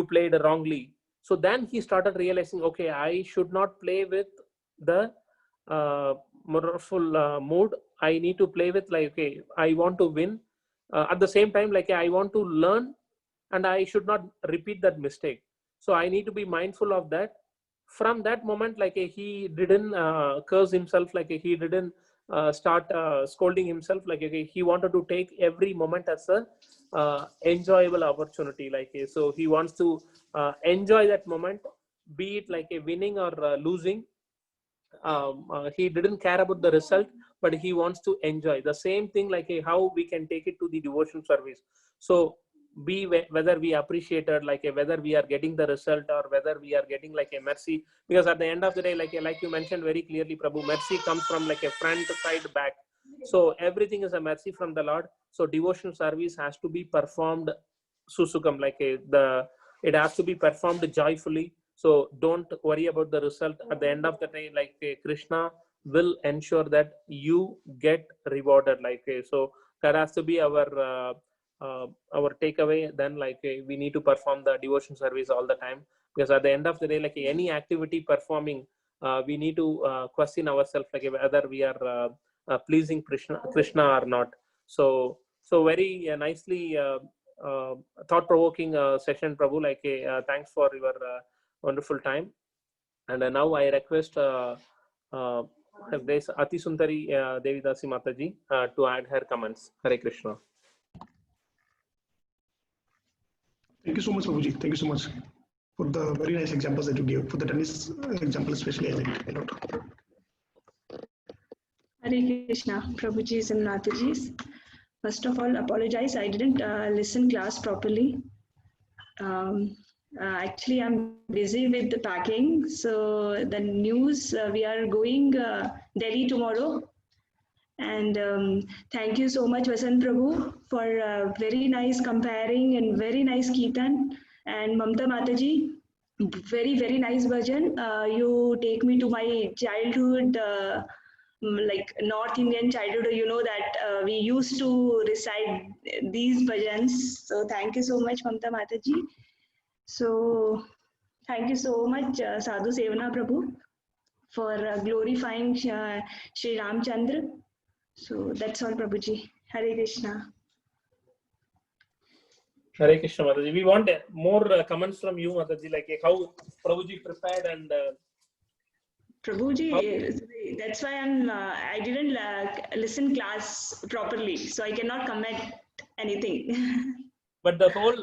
played wrongly. So then he started realizing, okay, I should not play with the mournful mood. I need to play with okay, I want to win. At the same time, I want to learn, and I should not repeat that mistake. So I need to be mindful of that. From that moment, he didn't curse himself, he didn't start scolding himself. He wanted to take every moment as a enjoyable opportunity. So he wants to enjoy that moment, be it a winning or losing. He didn't care about the result, but he wants to enjoy. The same thing how we can take it to the devotion service. So be whether we appreciate it, whether we are getting the result or whether we are getting a mercy, because at the end of the day, like you mentioned very clearly, Prabhu, mercy comes from a front, side, back. So everything is a mercy from the Lord. So devotion service has to be performed susukam, it has to be performed joyfully. So don't worry about the result. At the end of the day, Krishna will ensure that you get rewarded. So that has to be our takeaway. Then we need to perform the devotion service all the time, because at the end of the day, any activity performing, we need to question ourselves whether we are pleasing Krishna or not. So very nicely thought-provoking session, Prabhu. Like, thanks for your wonderful time. And now I request there's Ati Sundari Devidasi Mataji to add her comments. Hare Krishna. Thank you so much, Prabhuji. Thank you so much for the very nice examples that you gave. For the tennis example, especially, I liked a lot. Hare Krishna, Prabhuji's and Mataji's. First of all, apologize. I didn't listen class properly. Actually, I'm busy with the packing. So the news, we are going Delhi tomorrow. And thank you so much, Vasant Prabhu, for very nice comparing and very nice Kirtan. And Mamta Mataji, very, very nice version. You take me to my childhood, like North Indian childhood. You know that we used to recite these bhajans. So thank you so much, Mamta Mataji. So thank you so much, Sadhu Sevana Prabhu, for glorifying Sri Ramchandra. So that's all, Prabhuji. Hare Krishna. Hare Krishna, Mataji. We want more comments from you, Mataji, like how Prabhuji prepared and. Prabhuji, that's why I didn't listen class properly, so I cannot comment anything. But the whole